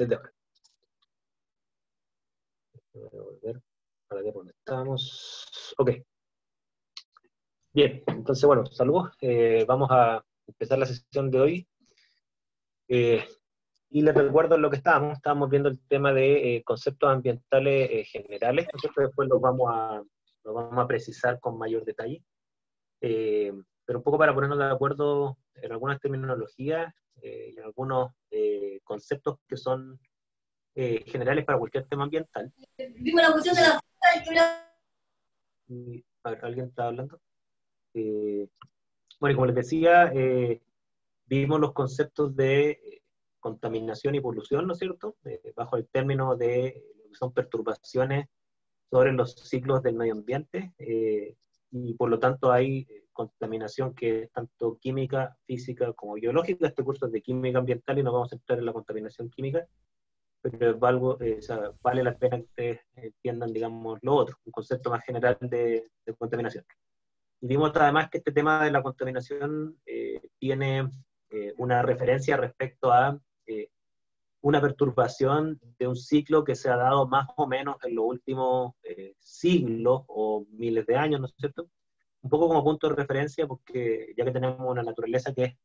desde ahora. Voy a volver para ver dónde estamos. Ok. Bien, entonces, bueno, saludos. Vamos a empezar la sesión de hoy. Y les recuerdo en lo que estábamos viendo el tema de conceptos ambientales generales, ¿no es cierto? Después los vamos a precisar con mayor detalle. Pero un poco para ponernos de acuerdo en algunas terminologías y en algunos conceptos que son generales para cualquier tema ambiental. Vimos la cuestión de la... A ver, ¿alguien está hablando? Bueno, y como les decía, vimos los conceptos de contaminación y polución, ¿no es cierto? Bajo el término de lo que son perturbaciones sobre los ciclos del medio ambiente, y por lo tanto hay contaminación que es tanto química, física como biológica. Este curso es de química ambiental y nos vamos a centrar en la contaminación química, pero o sea, vale la pena que ustedes entiendan, digamos, lo otro, un concepto más general de contaminación. Y vimos además que este tema de la contaminación tiene una referencia respecto a una perturbación de un ciclo que se ha dado más o menos en los últimos siglos o miles de años, ¿no es cierto? Un poco como punto de referencia, porque ya que tenemos una naturaleza que es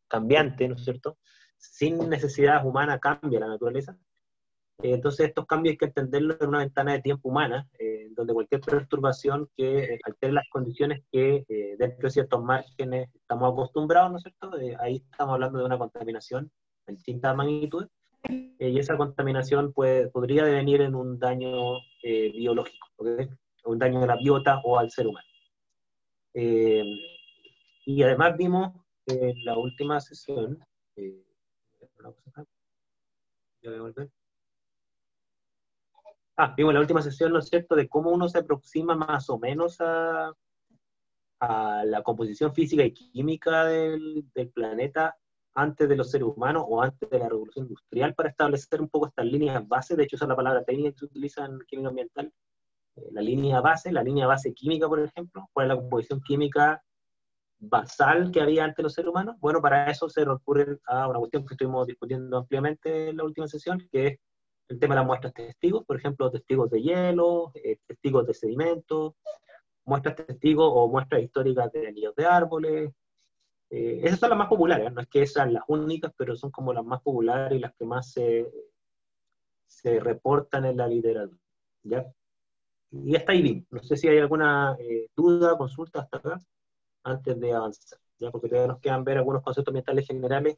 cambiante, ¿no es cierto? Sin necesidades humanas cambia la naturaleza. Entonces estos cambios hay que entenderlos en una ventana de tiempo humana, donde cualquier perturbación que altere las condiciones que dentro de ciertos márgenes estamos acostumbrados, ¿no es cierto? Ahí estamos hablando de una contaminación en distintas magnitudes, y esa contaminación podría devenir en un daño biológico, ¿okay? Un daño a la biota o al ser humano. Y además vimos en la última sesión, ya voy a volver. Vimos en la última sesión, ¿no es cierto?, de cómo uno se aproxima más o menos a la composición física y química del planeta antes de los seres humanos o antes de la revolución industrial, para establecer un poco estas líneas base. De hecho, esa es la palabra técnica que se utiliza en química ambiental. La línea base química, por ejemplo. ¿Cuál es la composición química basal que había antes de los seres humanos? Bueno, para eso se recurre a una cuestión que estuvimos discutiendo ampliamente en la última sesión, que es el tema de las muestras testigos, por ejemplo, testigos de hielo, testigos de sedimentos, muestras testigos o muestras históricas de anillos de árboles. Esas son las más populares, no es que esas las únicas, pero son como las más populares y las que más se reportan en la literatura, ¿ya? Y hasta ahí bien. No sé si hay alguna duda, consulta hasta acá, antes de avanzar, ¿ya? Porque todavía nos quedan ver algunos conceptos ambientales generales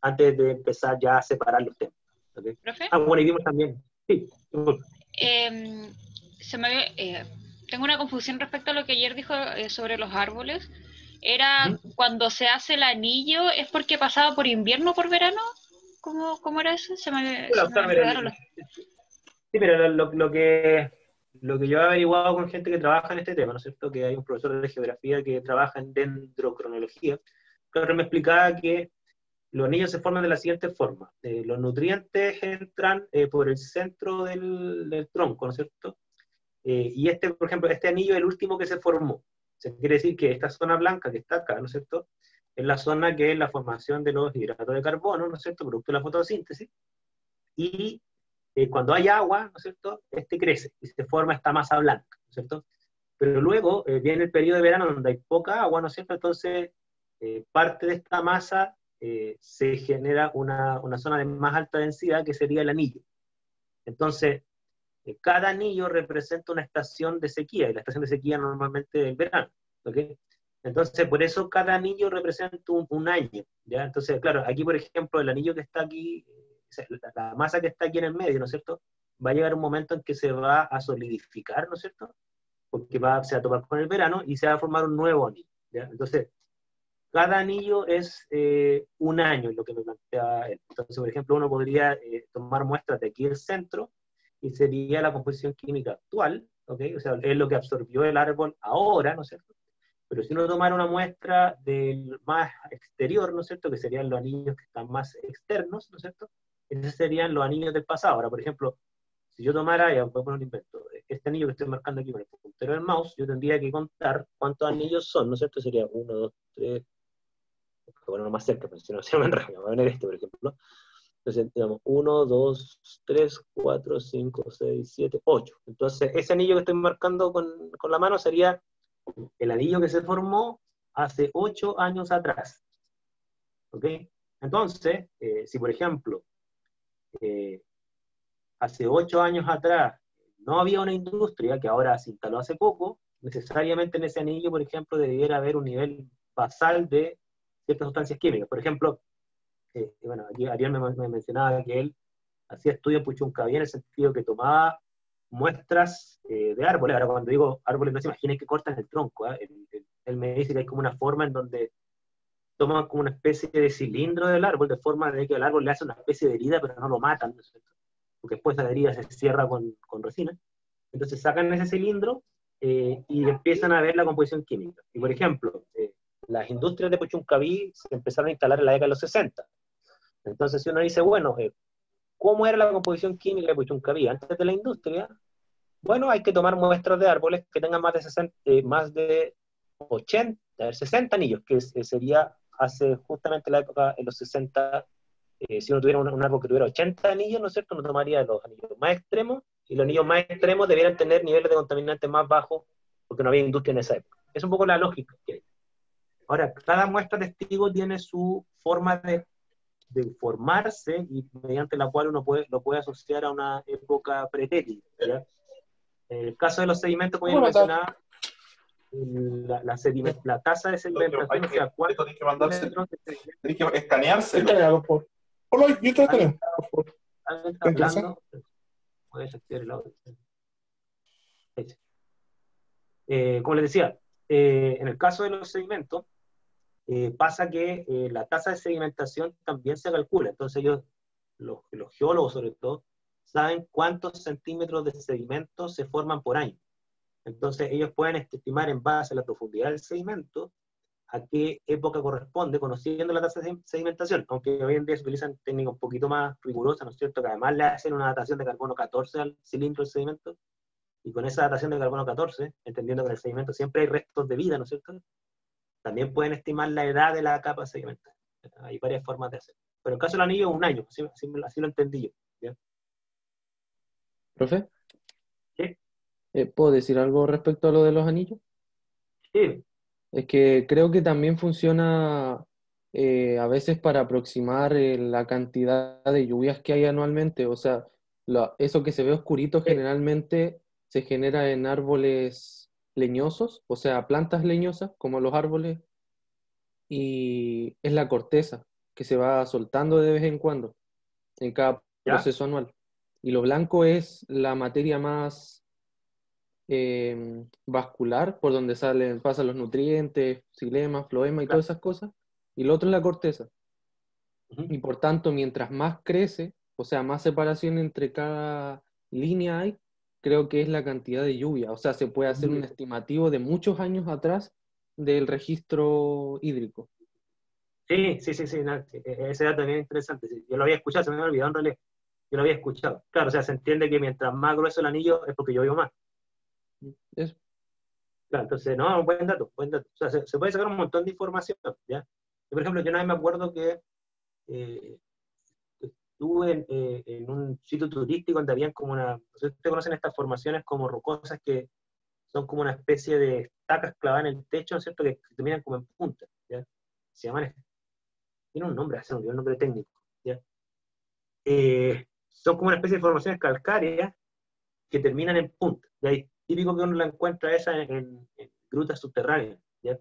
antes de empezar ya a separar los temas. ¿Okay? ¿Profe? Bueno, y vimos también. Sí, tengo una confusión respecto a lo que ayer dijo sobre los árboles. ¿Era cuando se hace el anillo, es porque pasaba por invierno o por verano? ¿Cómo era eso? Se me enredaron los... Sí, pero lo que yo he averiguado con gente que trabaja en este tema, ¿no es cierto? Que hay un profesor de geografía que trabaja en dendrocronología, que me explicaba que los anillos se forman de la siguiente forma. Los nutrientes entran por el centro del tronco, ¿no es cierto? Y por ejemplo, este anillo es el último que se formó. O sea, quiere decir que esta zona blanca que está acá, ¿no es cierto?, es la zona que es la formación de los hidratos de carbono, ¿no es cierto?, producto de la fotosíntesis. Y cuando hay agua, ¿no es cierto?, crece y se forma esta masa blanca, ¿no es cierto? Pero luego viene el periodo de verano donde hay poca agua, ¿no es cierto? Entonces, parte de esta masa se genera una zona de más alta densidad que sería el anillo. Entonces, cada anillo representa una estación de sequía, y la estación de sequía normalmente es el verano, ¿ok? Entonces, por eso cada anillo representa un año, ¿ya? Entonces, claro, aquí, por ejemplo, el anillo que está aquí, la masa que está aquí en el medio, ¿no es cierto?, va a llegar un momento en que se va a solidificar, ¿no es cierto?, porque se va a topar con el verano y se va a formar un nuevo anillo, ¿ya? Entonces, cada anillo es un año, es lo que me plantea él. Entonces, por ejemplo, uno podría tomar muestras de aquí del centro, y sería la composición química actual, ¿ok? O sea, es lo que absorbió el árbol ahora, ¿no es cierto? Pero si uno tomara una muestra del más exterior, ¿no es cierto?, que serían los anillos que están más externos, ¿no es cierto?, esos serían los anillos del pasado. Ahora, por ejemplo, si yo tomara, ya voy a poner un invento, este anillo que estoy marcando aquí con el puntero del mouse, yo tendría que contar cuántos anillos son, ¿no es cierto? Sería 1, 2, 3, bueno, más cerca, pero si no se me enreda, voy a poner por ejemplo. Entonces, digamos, 1, 2, 3, 4, 5, 6, 7, 8. Entonces, ese anillo que estoy marcando con la mano sería el anillo que se formó hace 8 años atrás. ¿Ok? Entonces, si por ejemplo, eh, hace 8 años atrás no había una industria que ahora se instaló hace poco, necesariamente en ese anillo, por ejemplo, debiera haber un nivel basal de ciertas sustancias químicas. Por ejemplo, bueno, aquí Ariel me mencionaba que él hacía estudios en Puchuncaví en el sentido que tomaba muestras de árboles. Ahora, cuando digo árboles, no se imaginen que cortan el tronco. Él me dice que hay como una forma en donde toman como una especie de cilindro del árbol, de forma de que al árbol le hace una especie de herida, pero no lo matan, ¿no es cierto? Porque después la herida se cierra con resina. Entonces sacan ese cilindro y empiezan a ver la composición química. Y por ejemplo, las industrias de Puchuncaví se empezaron a instalar en la década de los 60. Entonces, si uno dice, bueno, ¿cómo era la composición química de Puchuncaví antes de la industria? Bueno, hay que tomar muestras de árboles que tengan más de 60, más de 80, 60 anillos, que sería hace justamente la época, en los 60, si uno tuviera un árbol que tuviera 80 anillos, ¿no es cierto? Uno tomaría los anillos más extremos, y los anillos más extremos debieran tener niveles de contaminantes más bajos, porque no había industria en esa época. Es un poco la lógica que hay. Ahora, cada muestra testigo tiene su forma de formarse y mediante la cual uno lo puede asociar a una época pretérita, ¿ya? En el caso de los sedimentos, como ya mencionaba, la tasa de sedimentación, o sea, Esto cuántos tienes que mandarse, metros de sedimento. tienes que escaneárselo. Escaneado, por favor. Hola, yo te ¿Alguien escaneo, por favor. está ¿Te interesa? hablando? Puede desactivar el audio. Como les decía, en el caso de los sedimentos, pasa que la tasa de sedimentación también se calcula. Entonces ellos, los geólogos sobre todo, saben cuántos centímetros de sedimento se forman por año. Entonces ellos pueden estimar en base a la profundidad del sedimento a qué época corresponde, conociendo la tasa de sedimentación, aunque hoy en día se utilizan técnicas un poquito más rigurosas, ¿no es cierto?, que además le hacen una datación de carbono 14 al cilindro del sedimento, y con esa datación de carbono 14, entendiendo que en el sedimento siempre hay restos de vida, ¿no es cierto?, también pueden estimar la edad de la capa sedimental. Hay varias formas de hacerlo. Pero en el caso del anillo, 1 año, así lo entendí yo. ¿Ya? ¿Profe? ¿Sí? ¿Puedo decir algo respecto a lo de los anillos? Sí. Es que creo que también funciona a veces para aproximar la cantidad de lluvias que hay anualmente. O sea, eso que se ve oscurito generalmente se genera en árboles leñosos, o sea, plantas leñosas como los árboles, y es la corteza que se va soltando de vez en cuando en cada ¿Ya? proceso anual. Y lo blanco es la materia más vascular, por donde pasan los nutrientes, xilema, floema y Claro. todas esas cosas, y lo otro es la corteza. Y por tanto, mientras más crece, o sea, más separación entre cada línea hay, creo que es la cantidad de lluvia. O sea, se puede hacer un estimativo de muchos años atrás del registro hídrico. Sí, no, ese dato también es interesante. Sí, yo lo había escuchado, se me había olvidado en realidad. Yo lo había escuchado. Claro, o sea, se entiende que mientras más grueso el anillo es porque llovió más. Eso. Claro, entonces, no, buen dato, buen dato. O sea, se puede sacar un montón de información, ¿ya? Yo, por ejemplo, yo una vez me acuerdo que estuve en un sitio turístico donde habían como ustedes conocen estas formaciones como rocosas que son como una especie de estacas clavadas en el techo, ¿no es cierto?, que terminan como en punta, ¿ya? Se llaman, tiene un nombre, hace un nombre técnico, ¿ya? Son como una especie de formaciones calcáreas que terminan en punta, ¿ya? Y típico que uno la encuentra esa en grutas subterráneas, ¿ya?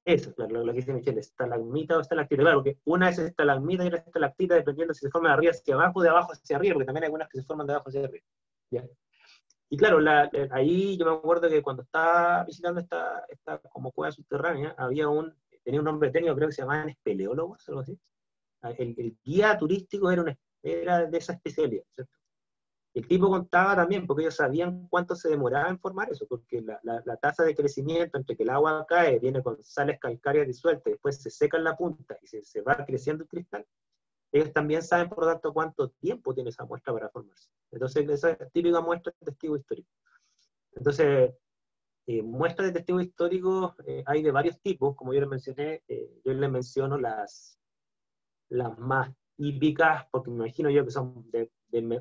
Eso, claro, lo que dice Michelle, estalagmita o estalactita. Claro, que una es estalagmita y otra es estalactita, dependiendo si se forma de arriba hacia abajo o de abajo hacia arriba, porque también hay algunas que se forman de abajo hacia arriba. ¿Ya? Y claro, ahí yo me acuerdo que cuando estaba visitando esta como cueva subterránea, tenía un nombre técnico, creo que se llamaban espeleólogos, algo así. El guía turístico era de esa especialidad, ¿cierto? El tipo contaba también, porque ellos sabían cuánto se demoraba en formar eso, porque la tasa de crecimiento entre que el agua cae, viene con sales calcáreas disueltas, después se seca en la punta y se va creciendo el cristal, ellos también saben, por lo tanto, cuánto tiempo tiene esa muestra para formarse. Entonces, esa es típica muestra de testigo histórico. Entonces, muestras de testigo histórico hay de varios tipos, como yo les mencioné, yo les menciono las más hípicas, porque me imagino yo que son de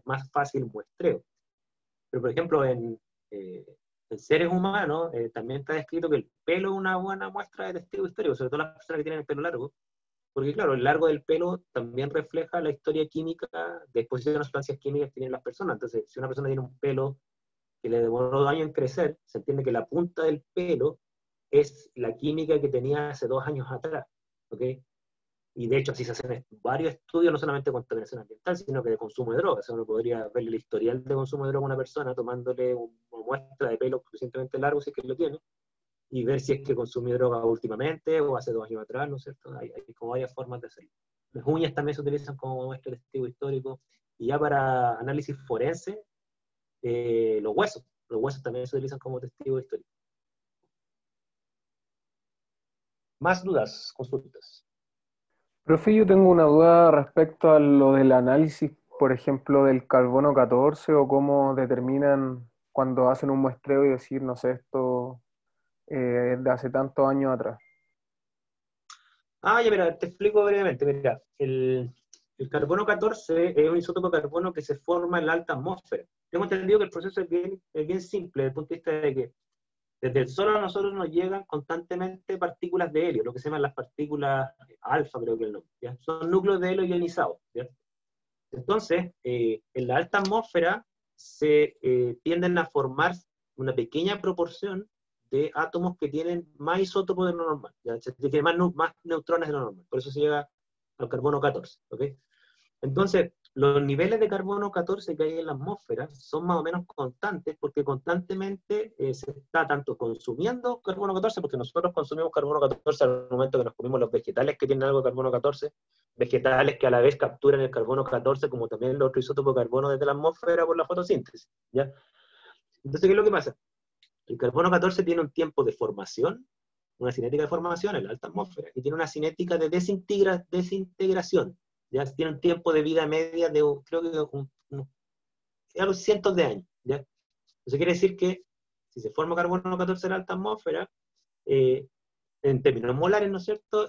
más fácil muestreo. Pero, por ejemplo, en seres humanos también está descrito que el pelo es una buena muestra de testigo histórico, sobre todo las personas que tienen el pelo largo, porque claro, el largo del pelo también refleja la historia química de exposición a sustancias químicas que tienen las personas. Entonces, si una persona tiene un pelo que le demoró 2 años en crecer, se entiende que la punta del pelo es la química que tenía hace 2 años atrás, ¿ok? Y de hecho así se hacen varios estudios, no solamente de contaminación ambiental, sino que de consumo de drogas. O sea, uno podría ver el historial de consumo de droga a una persona tomándole una muestra de pelo suficientemente largo, si es que lo tiene, y ver si es que consumió droga últimamente o hace 2 años atrás, ¿no es cierto? Hay como varias formas de hacerlo. Las uñas también se utilizan como muestra de testigo histórico, y ya para análisis forense, los huesos también se utilizan como testigo histórico. Más dudas, consultas. Profe, yo tengo una duda respecto a lo del análisis, por ejemplo, del carbono 14 o cómo determinan cuando hacen un muestreo y decir, no sé, esto es de hace tantos años atrás. Ya, mira, te explico brevemente. Mira, el carbono 14 es un isótopo de carbono que se forma en la alta atmósfera. Tengo entendido que el proceso es bien simple desde el punto de vista de que desde el Sol a nosotros nos llegan constantemente partículas de helio, lo que se llaman las partículas alfa, creo que es el nombre, ¿ya? Son núcleos de helio ionizados, ¿ya? Entonces, en la alta atmósfera se tienden a formar una pequeña proporción de átomos que tienen más isótopos de lo normal, ¿ya? Que tienen más neutrones de lo normal, por eso se llega al carbono 14, ¿ok? Entonces, los niveles de carbono 14 que hay en la atmósfera son más o menos constantes, porque constantemente se está tanto consumiendo carbono 14, porque nosotros consumimos carbono 14 al momento que nos comimos los vegetales que tienen algo de carbono 14, vegetales que a la vez capturan el carbono 14, como también los otros isótopos de carbono desde la atmósfera por la fotosíntesis, ¿ya? Entonces, ¿qué es lo que pasa? El carbono 14 tiene un tiempo de formación, una cinética de formación en la alta atmósfera, y tiene una cinética de desintegración. Ya tiene un tiempo de vida media de, creo que algo cientos de años, ¿ya? Eso quiere decir que si se forma carbono 14 en la alta atmósfera, en términos molares, ¿no es cierto?,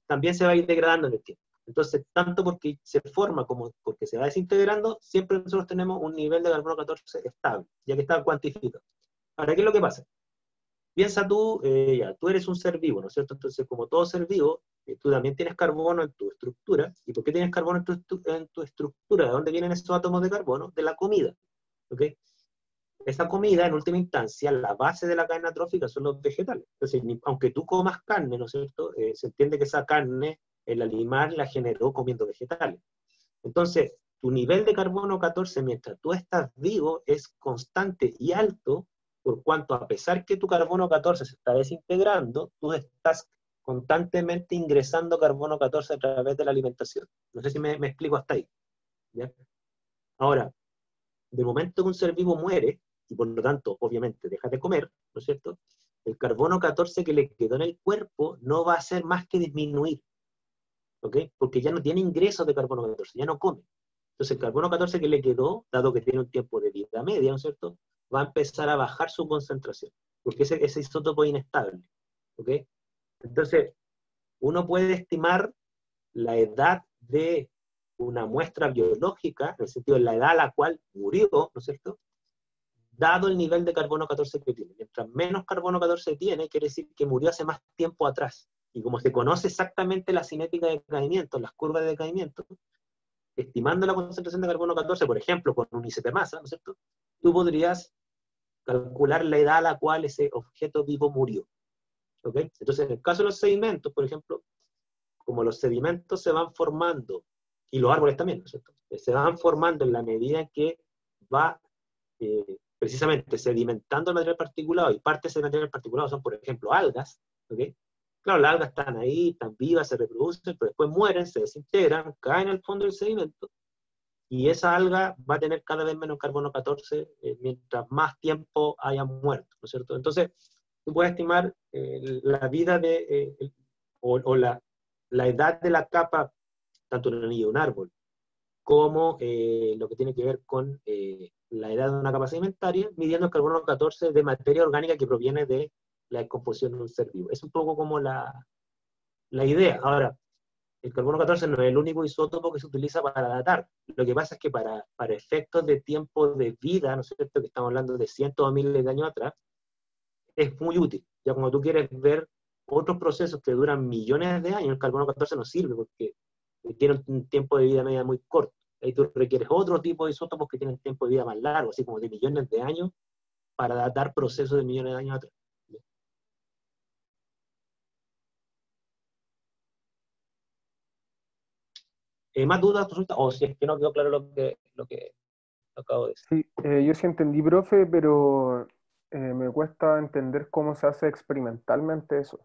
también se va a ir degradando en el tiempo. Entonces, tanto porque se forma como porque se va desintegrando, siempre nosotros tenemos un nivel de carbono 14 estable, ya que está cuantificado. Ahora, ¿qué es lo que pasa? Piensa tú, tú eres un ser vivo, ¿no es cierto? Entonces, como todo ser vivo, tú también tienes carbono en tu estructura. ¿Y por qué tienes carbono en tu estructura? ¿De dónde vienen esos átomos de carbono? De la comida, ¿ok? Esa comida, en última instancia, la base de la cadena trófica son los vegetales. Entonces, aunque tú comas carne, ¿no es cierto? Se entiende que esa carne, el animal la generó comiendo vegetales. Entonces, tu nivel de carbono 14 mientras tú estás vivo es constante y alto, por cuanto a pesar que tu carbono 14 se está desintegrando, tú estás constantemente ingresando carbono 14 a través de la alimentación. No sé si me explico hasta ahí, ¿ya? Ahora, del momento que un ser vivo muere, y por lo tanto, obviamente, deja de comer, ¿no es cierto? El carbono 14 que le quedó en el cuerpo no va a hacer más que disminuir, ¿ok? Porque ya no tiene ingresos de carbono 14, ya no come. Entonces el carbono 14 que le quedó, dado que tiene un tiempo de vida media, ¿no es cierto?, va a empezar a bajar su concentración, porque ese isótopo es inestable, ¿ok? Entonces, uno puede estimar la edad de una muestra biológica, en el sentido de la edad a la cual murió, ¿no es cierto?, dado el nivel de carbono 14 que tiene. Mientras menos carbono 14 tiene, quiere decir que murió hace más tiempo atrás. Y como se conoce exactamente la cinética de decaimiento, las curvas de decaimiento, estimando la concentración de carbono 14, por ejemplo, con un ICP masa, ¿no es cierto?, tú podrías calcular la edad a la cual ese objeto vivo murió, ¿ok? Entonces, en el caso de los sedimentos, por ejemplo, como los sedimentos se van formando, y los árboles también, ¿no es cierto?, se van formando en la medida que va precisamente sedimentando el material particulado, y parte de ese material particulado son, por ejemplo, algas, ¿ok? Claro, las algas están ahí, están vivas, se reproducen, pero después mueren, se desintegran, caen al fondo del sedimento, y esa alga va a tener cada vez menos carbono 14 mientras más tiempo haya muerto, ¿no es cierto? Entonces, tú puedes estimar la vida o la edad de la capa, tanto en un anillo de un árbol, como lo que tiene que ver con la edad de una capa sedimentaria, midiendo el carbono 14 de materia orgánica que proviene de la descomposición de un ser vivo. Es un poco como la idea. Ahora, el carbono 14 no es el único isótopo que se utiliza para datar. Lo que pasa es que para efectos de tiempo de vida, ¿no es cierto?, que estamos hablando de cientos o miles de años atrás, es muy útil. Ya cuando tú quieres ver otros procesos que duran millones de años, el carbono 14 no sirve porque tiene un tiempo de vida media muy corto. Ahí tú requieres otro tipo de isótopos que tienen tiempo de vida más largo, así como de millones de años, para datar procesos de millones de años atrás. ¿Más dudas, consultas? O si es que no quedó claro lo que acabo de decir. Sí, yo sí entendí, profe, pero me cuesta entender cómo se hace experimentalmente eso.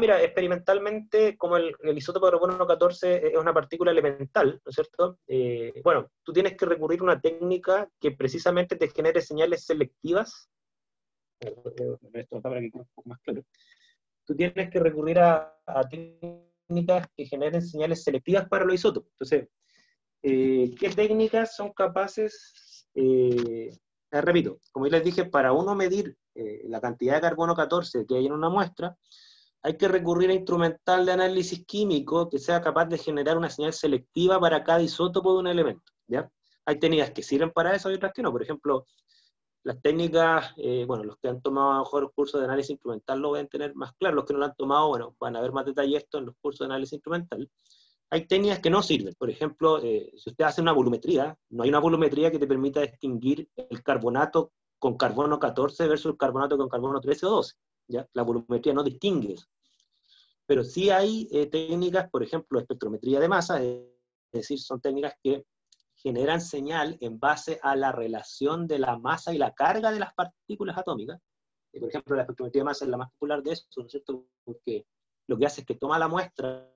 Mira, experimentalmente, como el isótopo de carbono 14 es una partícula elemental, ¿no es cierto? Bueno, tú tienes que recurrir a una técnica que precisamente te genere señales selectivas. Esto para que quede un poco más claro. Tú tienes que recurrir a técnicas que generen señales selectivas para los isótopos. Entonces, ¿qué técnicas son capaces? Repito, como yo les dije, para uno medir la cantidad de carbono 14 que hay en una muestra, hay que recurrir a instrumental de análisis químico que sea capaz de generar una señal selectiva para cada isótopo de un elemento, ¿ya? Hay técnicas que sirven para eso y otras que no. Por ejemplo, las técnicas, bueno, los que han tomado a lo mejor cursos de análisis instrumental lo van a tener más claro, los que no lo han tomado, bueno, van a ver más detalle esto en los cursos de análisis instrumental. Hay técnicas que no sirven. Por ejemplo, si usted hace una volumetría, no hay una volumetría que te permita distinguir el carbonato con carbono 14 versus el carbonato con carbono 13 o 12. ¿Ya? La volumetría no distingue eso. Pero sí hay técnicas, por ejemplo, espectrometría de masa, es decir, son técnicas que generan señal en base a la relación de la masa y la carga de las partículas atómicas. Por ejemplo, la espectrometría de masa es la más popular de eso, ¿no es cierto? Porque lo que hace es que toma la muestra,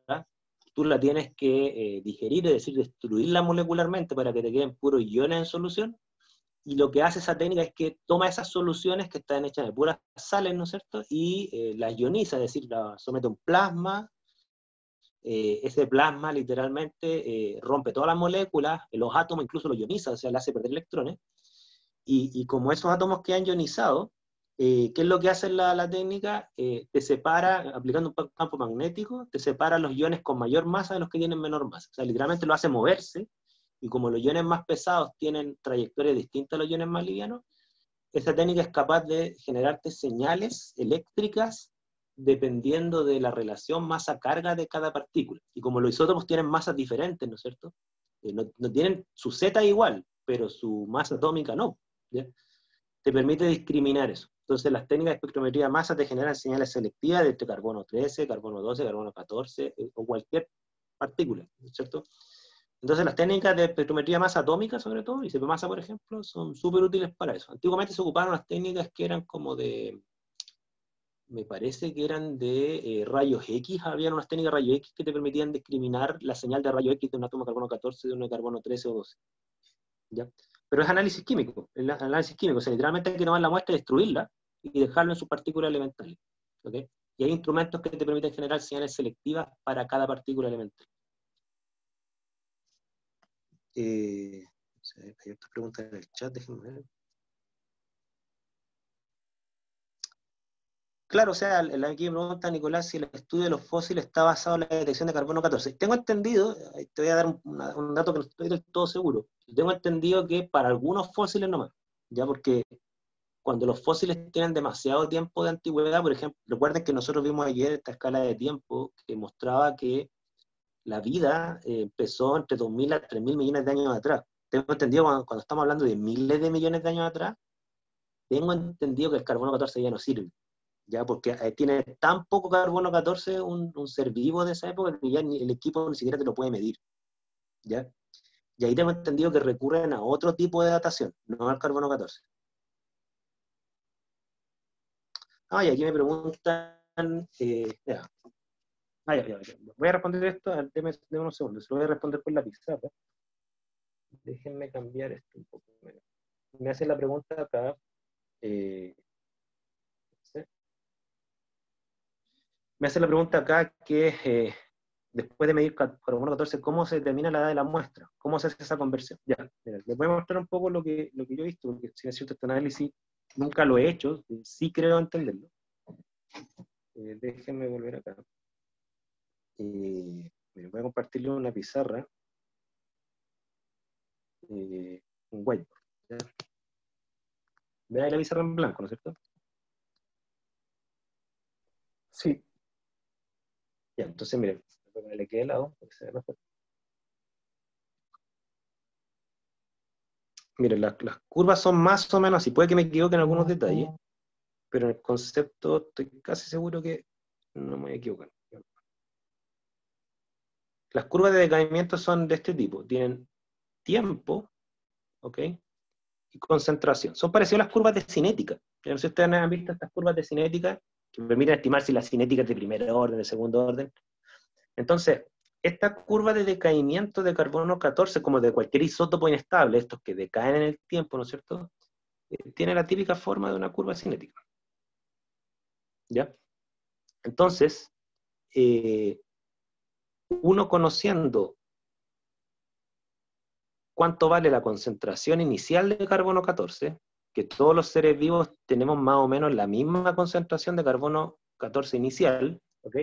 tú la tienes que digerir, es decir, destruirla molecularmente para que te queden puros iones en solución, y lo que hace esa técnica es que toma esas soluciones que están hechas de puras sales, ¿no es cierto?, y las ioniza, es decir, las somete a un plasma. Ese plasma literalmente rompe todas las moléculas, los átomos incluso los ioniza, o sea, le hace perder electrones, y como esos átomos quedan ionizados, ¿qué es lo que hace la técnica? Te separa, aplicando un campo magnético, te separa los iones con mayor masa de los que tienen menor masa, o sea, literalmente lo hace moverse, y como los iones más pesados tienen trayectorias distintas a los iones más livianos, esta técnica es capaz de generarte señales eléctricas dependiendo de la relación masa-carga de cada partícula. Y como los isótopos tienen masas diferentes, ¿no es cierto? No tienen, su Z igual, pero su masa atómica no, ¿ya? Te permite discriminar eso. Entonces las técnicas de espectrometría de masa te generan señales selectivas de carbono 13, carbono 12, carbono 14, o cualquier partícula, ¿no es cierto? Entonces las técnicas de espectrometría de masa atómica, sobre todo, y CP masa, por ejemplo, son súper útiles para eso. Antiguamente se ocuparon las técnicas que eran como de, me parece que eran de rayos X, había unas técnicas de rayos X que te permitían discriminar la señal de rayo X de un átomo de carbono 14 de uno de carbono 13 o 12. ¿Ya? Pero es análisis químico, o sea, literalmente hay que tomar la muestra y destruirla y dejarlo en sus partículas elementales. ¿Okay? Y hay instrumentos que te permiten generar señales selectivas para cada partícula elemental. Hay otras preguntas en el chat, déjenme ver. Claro, o sea, aquí me pregunta Nicolás si el estudio de los fósiles está basado en la detección de carbono 14. Tengo entendido, te voy a dar un dato que no estoy del todo seguro, tengo entendido que para algunos fósiles nomás, ya porque cuando los fósiles tienen demasiado tiempo de antigüedad, por ejemplo, recuerden que nosotros vimos ayer esta escala de tiempo que mostraba que la vida empezó entre 2.000 a 3.000 millones de años atrás. Tengo entendido cuando estamos hablando de miles de millones de años atrás, tengo entendido que el carbono 14 ya no sirve, ya porque tiene tan poco carbono 14 un ser vivo de esa época que ya el equipo ni siquiera te lo puede medir, ¿ya? Y ahí tengo entendido que recurren a otro tipo de datación, no al carbono 14. Y aquí me preguntan, ya. Voy a responder esto, déme unos segundos, se lo voy a responder por la pizarra. Déjenme cambiar esto un poco. Me hacen la pregunta acá. Me hace la pregunta acá que después de medir carbono 14, ¿cómo se determina la edad de la muestra? ¿Cómo se hace esa conversión? Ya, mira, les voy a mostrar un poco lo que yo he visto, porque si es cierto, este análisis nunca lo he hecho, sí creo entenderlo. Déjenme volver acá. Miren, voy a compartirle una pizarra, un whiteboard. ¿Ya? Ve ahí la pizarra en blanco, ¿no es cierto? Sí. Ya, entonces miren, voy a ponerle aquí de lado, para que se vea mejor. Miren, las curvas son más o menos así, puede que me equivoque en algunos detalles, pero en el concepto estoy casi seguro que no me voy a equivocar. Las curvas de decaimiento son de este tipo, tienen tiempo, ¿ok? Y concentración. Son parecidas a las curvas de cinética. Yo no sé si ustedes han visto estas curvas de cinética que permiten estimar si la cinética es de primer orden, de segundo orden. Entonces, esta curva de decaimiento de carbono 14, como de cualquier isótopo inestable, estos que decaen en el tiempo, ¿no es cierto? Tiene la típica forma de una curva cinética. ¿Ya? Entonces, uno conociendo cuánto vale la concentración inicial de carbono 14, que todos los seres vivos tenemos más o menos la misma concentración de carbono 14 inicial, ¿ok?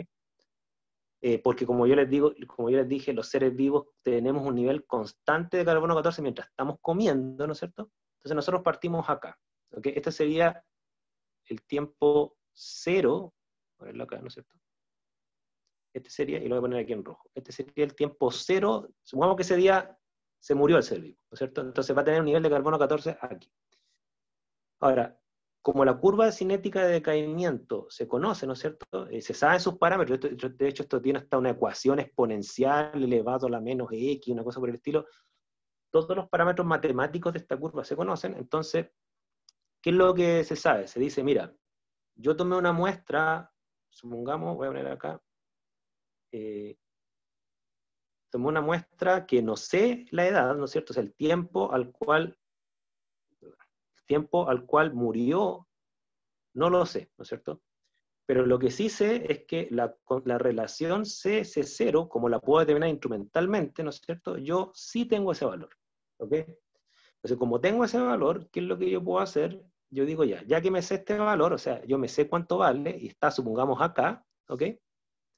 Porque como yo les digo, como yo les dije, los seres vivos tenemos un nivel constante de carbono 14 mientras estamos comiendo, ¿no es cierto? Entonces nosotros partimos acá, ¿ok? Este sería el tiempo cero, ponerlo acá, ¿no es cierto? Este sería, y lo voy a poner aquí en rojo, este sería el tiempo cero, supongamos que ese día se murió el ser vivo, ¿no es cierto? Entonces va a tener un nivel de carbono 14 aquí. Ahora, como la curva cinética de decaimiento se conoce, ¿no es cierto? Se saben sus parámetros, de hecho esto tiene hasta una ecuación exponencial elevado a la menos x, una cosa por el estilo. Todos los parámetros matemáticos de esta curva se conocen, entonces, ¿qué es lo que se sabe? Se dice, mira, yo tomé una muestra, supongamos, voy a poner acá, tomé una muestra que no sé la edad, ¿no es cierto? O sea, el tiempo al cual murió, no lo sé, ¿no es cierto? Pero lo que sí sé es que la relación C0, como la puedo determinar instrumentalmente, ¿no es cierto? Yo sí tengo ese valor, ¿ok? Entonces, como tengo ese valor, ¿qué es lo que yo puedo hacer? Yo digo ya que me sé este valor, o sea, yo me sé cuánto vale, y está, supongamos, acá, ¿ok?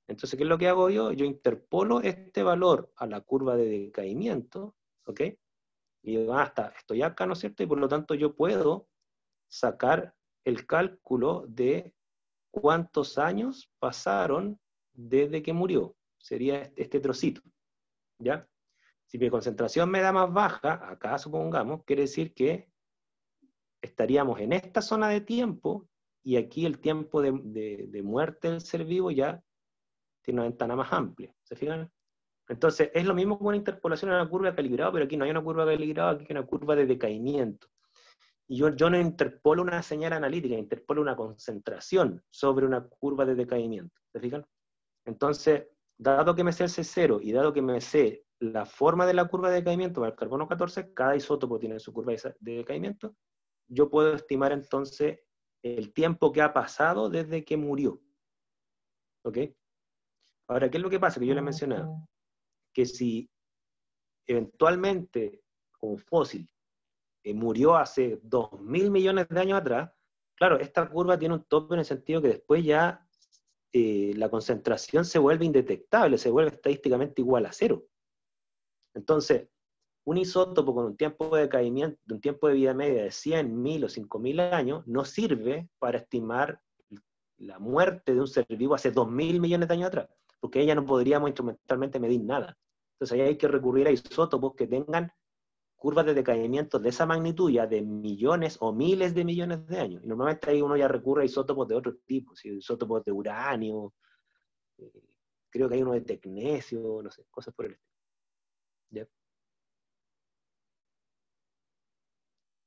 Entonces, ¿qué es lo que hago yo? Yo interpolo este valor a la curva de decaimiento, ¿ok? Y digo, estoy acá, ¿no es cierto? Y por lo tanto yo puedo sacar el cálculo de cuántos años pasaron desde que murió. Sería este trocito, ¿ya? Si mi concentración me da más baja, acá supongamos, quiere decir que estaríamos en esta zona de tiempo y aquí el tiempo de muerte del ser vivo ya tiene una ventana más amplia. ¿Se fijan? Entonces, es lo mismo que una interpolación a una curva calibrada, pero aquí no hay una curva calibrada, aquí hay una curva de decaimiento. Y yo no interpolo una señal analítica, interpolo una concentración sobre una curva de decaimiento. ¿Se fijan? Entonces, dado que me sé el C0 y dado que me sé la forma de la curva de decaimiento para el carbono 14, cada isótopo tiene su curva de decaimiento, yo puedo estimar entonces el tiempo que ha pasado desde que murió. ¿Ok? Ahora, ¿qué es lo que pasa? Que yo les mencionaba que si eventualmente un fósil murió hace 2.000 millones de años atrás, claro, esta curva tiene un tope en el sentido que después ya la concentración se vuelve indetectable, se vuelve estadísticamente igual a cero. Entonces, un isótopo con un tiempo de decaimiento, un tiempo de vida media de 100, 1000 o 5000 años, no sirve para estimar la muerte de un ser vivo hace 2000 millones de años atrás, porque ahí ya no podríamos instrumentalmente medir nada. Entonces ahí hay que recurrir a isótopos que tengan curvas de decaimiento de esa magnitud ya de millones o miles de millones de años. Y normalmente ahí uno ya recurre a isótopos de otro tipo, ¿sí? Isótopos de uranio, creo que hay uno de tecnesio, no sé, cosas por el estilo. ¿Ya?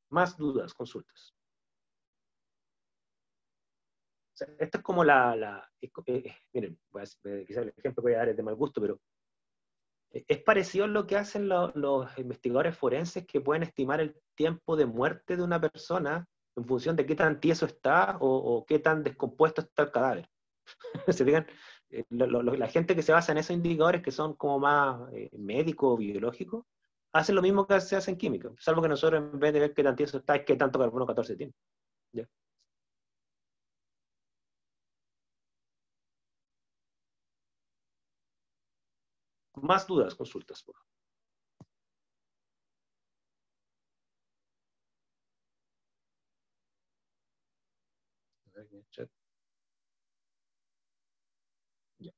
Más dudas, consultas. O sea, esto es como miren, quizás el ejemplo que voy a dar es de mal gusto, pero es parecido a lo que hacen los investigadores forenses que pueden estimar el tiempo de muerte de una persona en función de qué tan tieso está o qué tan descompuesto está el cadáver. ¿Se fijan? La gente que se basa en esos indicadores que son como más médicos o biológicos, hacen lo mismo que se hace en química, salvo que nosotros en vez de ver qué tan tieso está, es qué tanto carbono 14 tiene. ¿Ya? Más dudas, consultas, por favor. A ver, en el chat. Ya.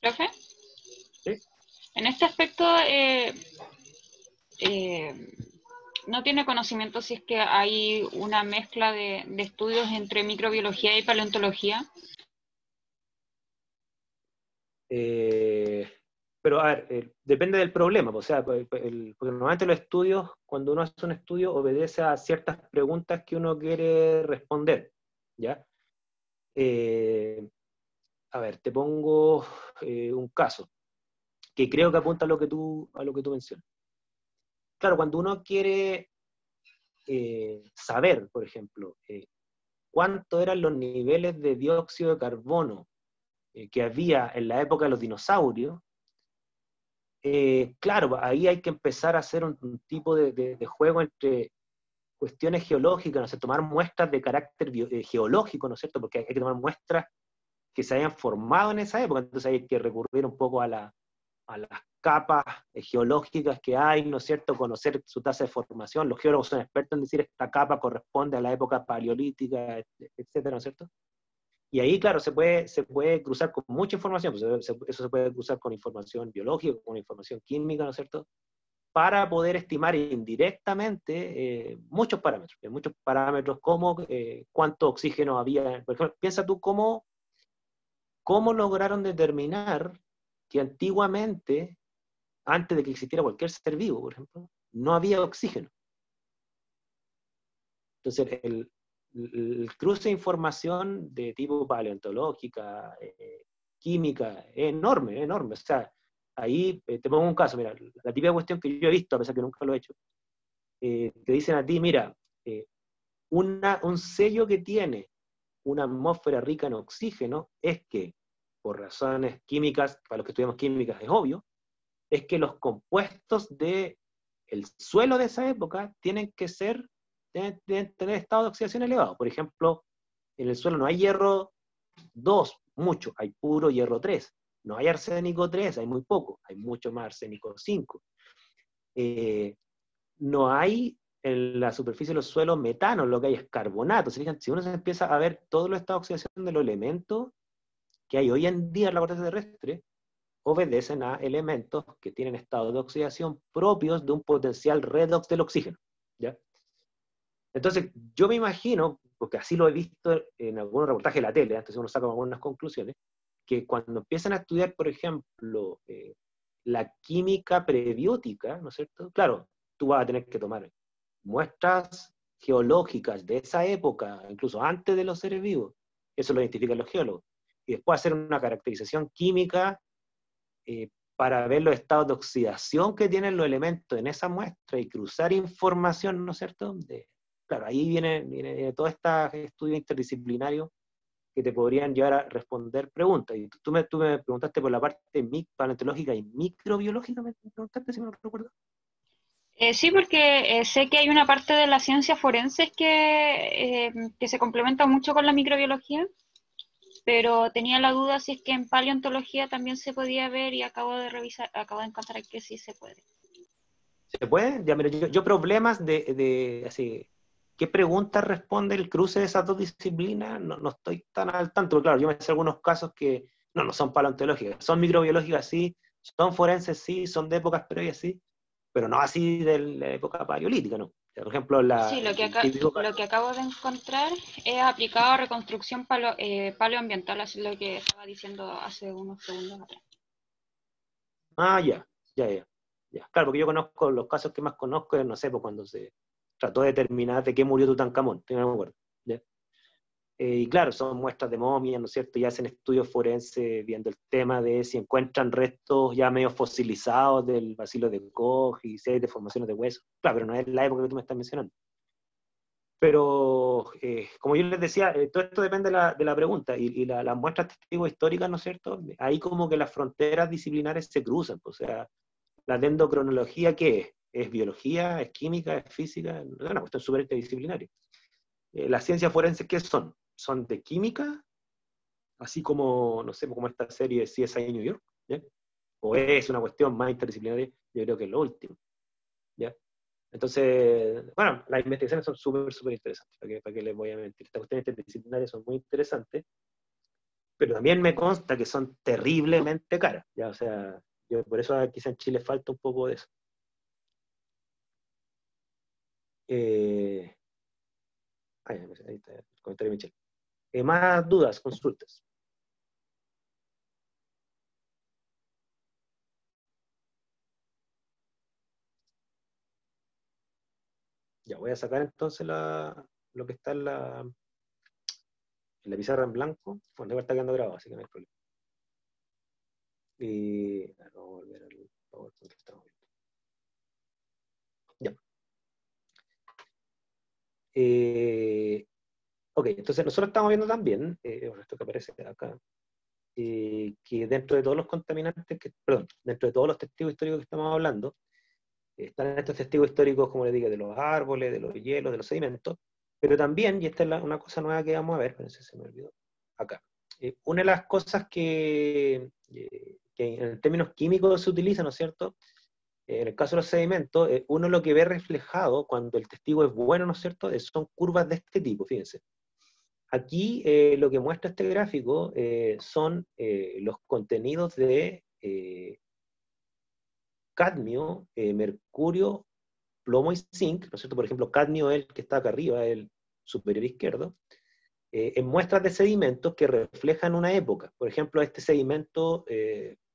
¿Profe? ¿Sí? En este aspecto, no tiene conocimiento si es que hay una mezcla de estudios entre microbiología y paleontología. Pero a ver, depende del problema, o sea, porque normalmente los estudios, cuando uno hace un estudio, obedece a ciertas preguntas que uno quiere responder, ¿ya? A ver, te pongo un caso, que creo que apunta a lo que tú mencionas. Claro, cuando uno quiere saber, por ejemplo, cuánto eran los niveles de dióxido de carbono que había en la época de los dinosaurios, claro, ahí hay que empezar a hacer un tipo de juego entre cuestiones geológicas, ¿no sé? Tomar muestras de carácter geológico, ¿no es cierto? Porque hay que tomar muestras que se hayan formado en esa época, entonces hay que recurrir un poco a las capas geológicas que hay, ¿no es cierto? Conocer su tasa de formación. Los geólogos son expertos en decir esta capa corresponde a la época paleolítica, etcétera, ¿no es cierto? Y ahí, claro, se puede cruzar con mucha información, pues eso se puede cruzar con información biológica, con información química, ¿no es cierto? Para poder estimar indirectamente muchos parámetros como cuánto oxígeno había. Por ejemplo, piensa tú cómo lograron determinar que antiguamente, antes de que existiera cualquier ser vivo, por ejemplo, no había oxígeno. Entonces, el cruce de información de tipo paleontológica, química, es enorme, enorme. O sea, ahí te pongo un caso, mira, la típica cuestión que yo he visto, a pesar que nunca lo he hecho, te dicen a ti, mira, un sello que tiene una atmósfera rica en oxígeno es que, por razones químicas, para los que estudiamos químicas es obvio, es que los compuestos del suelo de esa época deben tener estado de oxidación elevado. Por ejemplo, en el suelo no hay hierro 2, mucho, hay puro hierro 3. No hay arsénico 3, hay muy poco, hay mucho más arsénico 5. No hay en la superficie de los suelos metano, lo que hay es carbonato. Si uno se empieza a ver todo el estado de oxidación de los elementos que hay hoy en día en la corteza terrestre, obedecen a elementos que tienen estados de oxidación propios de un potencial redox del oxígeno, ¿ya? Entonces, yo me imagino, porque así lo he visto en algunos reportajes de la tele, entonces uno saca algunas conclusiones, que cuando empiezan a estudiar, por ejemplo, la química prebiótica, ¿no es cierto? Claro, tú vas a tener que tomar muestras geológicas de esa época, incluso antes de los seres vivos, eso lo identifican los geólogos, y después hacer una caracterización química para ver los estados de oxidación que tienen los elementos en esa muestra y cruzar información, ¿no es cierto? Claro, ahí viene todo este estudio interdisciplinario que te podrían llevar a responder preguntas. Y tú me preguntaste por la parte paleontológica y microbiológica, me preguntaste, si me recuerdo. Sí, porque sé que hay una parte de la ciencia forense que se complementa mucho con la microbiología, pero tenía la duda si es que en paleontología también se podía ver y acabo de encontrar que sí se puede. ¿Se puede? Ya, mira, yo problemas así, ¿qué preguntas responde el cruce de esas dos disciplinas? No estoy tan al tanto, claro, yo me sé algunos casos que no son paleontológicas, son microbiológicas sí, son forenses sí, son de épocas previas sí, pero no así de la época paleolítica, ¿no? Por ejemplo, Sí, lo que acabo de encontrar es aplicado a reconstrucción paleoambiental, así es lo que estaba diciendo hace unos segundos atrás. Ah, ya. Claro, porque yo conozco, los casos que más conozco es, no sé, pues cuando se trató de determinar de qué murió Tutankamón, no me acuerdo. ¿Ya? Y claro, son muestras de momias, ¿no es cierto? Y hacen estudios forenses viendo el tema de si encuentran restos ya medio fosilizados del bacilo de Koch y si hay deformaciones de hueso. Claro, pero no es la época que tú me estás mencionando. Pero, como yo les decía, todo esto depende de la pregunta y las muestras testigos históricas, ¿no es cierto? Ahí como que las fronteras disciplinares se cruzan, pues, o sea, la dendrocronología, ¿qué es? ¿Es biología? ¿Es química? ¿Es física? Es una cuestión súper interdisciplinaria. Las ciencias forenses, ¿qué son? ¿Son de química? así como, no sé, como esta serie CSI New York, ¿ya? O es una cuestión más interdisciplinaria, yo creo que es lo último, ¿ya? Entonces, bueno, las investigaciones son súper, súper interesantes, para qué les voy a mentir. Estas cuestiones interdisciplinarias son muy interesantes, pero también me consta que son terriblemente caras, ¿ya? O sea, yo por eso quizá en Chile falta un poco de eso. Ahí está el comentario de Michelle. Más dudas, consultas. Ya, voy a sacar entonces lo que está en la pizarra en blanco. Bueno, igual está quedando grabado, así que no hay problema. Y vamos a volver al PowerPoint que estamos viendo. Ya. Ok, entonces nosotros estamos viendo también, bueno, esto que aparece acá, que dentro de todos los contaminantes, dentro de todos los testigos históricos que estamos hablando, están estos testigos históricos, como les digo, de los árboles, de los hielos, de los sedimentos, pero también, y esta es una cosa nueva que vamos a ver, pero se me olvidó, acá. Una de las cosas que en términos químicos se utiliza, ¿no es cierto? En el caso de los sedimentos, uno lo que ve reflejado cuando el testigo es bueno, ¿no es cierto? Son curvas de este tipo, fíjense. Aquí lo que muestra este gráfico son los contenidos de cadmio, mercurio, plomo y zinc, ¿no es cierto? Por ejemplo, cadmio es el que está acá arriba, el superior izquierdo, en muestras de sedimentos que reflejan una época. Por ejemplo, este sedimento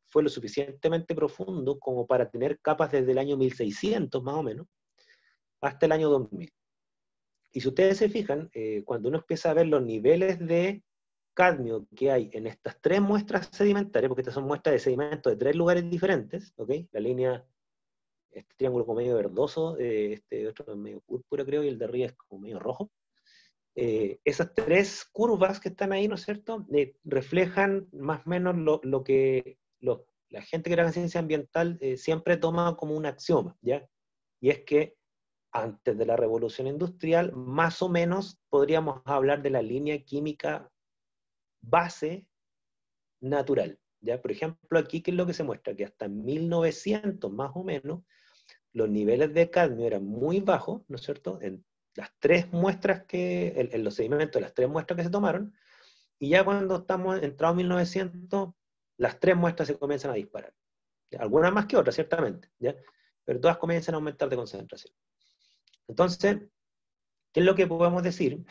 fue lo suficientemente profundo como para tener capas desde el año 1600, más o menos, hasta el año 2000. Y si ustedes se fijan, cuando uno empieza a ver los niveles de cadmio que hay en estas tres muestras sedimentarias, porque estas son muestras de sedimentos de tres lugares diferentes, ¿ok? La línea, este triángulo como medio verdoso, este otro medio púrpura creo, y el de arriba es como medio rojo. Esas tres curvas que están ahí, ¿no es cierto?, reflejan más o menos lo que la gente que trabaja en ciencia ambiental siempre toma como un axioma, ¿ya? Y es que antes de la revolución industrial, más o menos podríamos hablar de la línea química base natural, ¿ya? Por ejemplo, aquí, ¿qué es lo que se muestra? Que hasta 1900, más o menos, los niveles de cadmio eran muy bajos, ¿no es cierto?, en las tres muestras en los sedimentos, las tres muestras que se tomaron, y ya cuando estamos entrados en 1900, las tres muestras se comienzan a disparar. ¿Ya? Algunas más que otras, ciertamente, ¿ya? Pero todas comienzan a aumentar de concentración. Entonces, ¿qué es lo que podemos decir?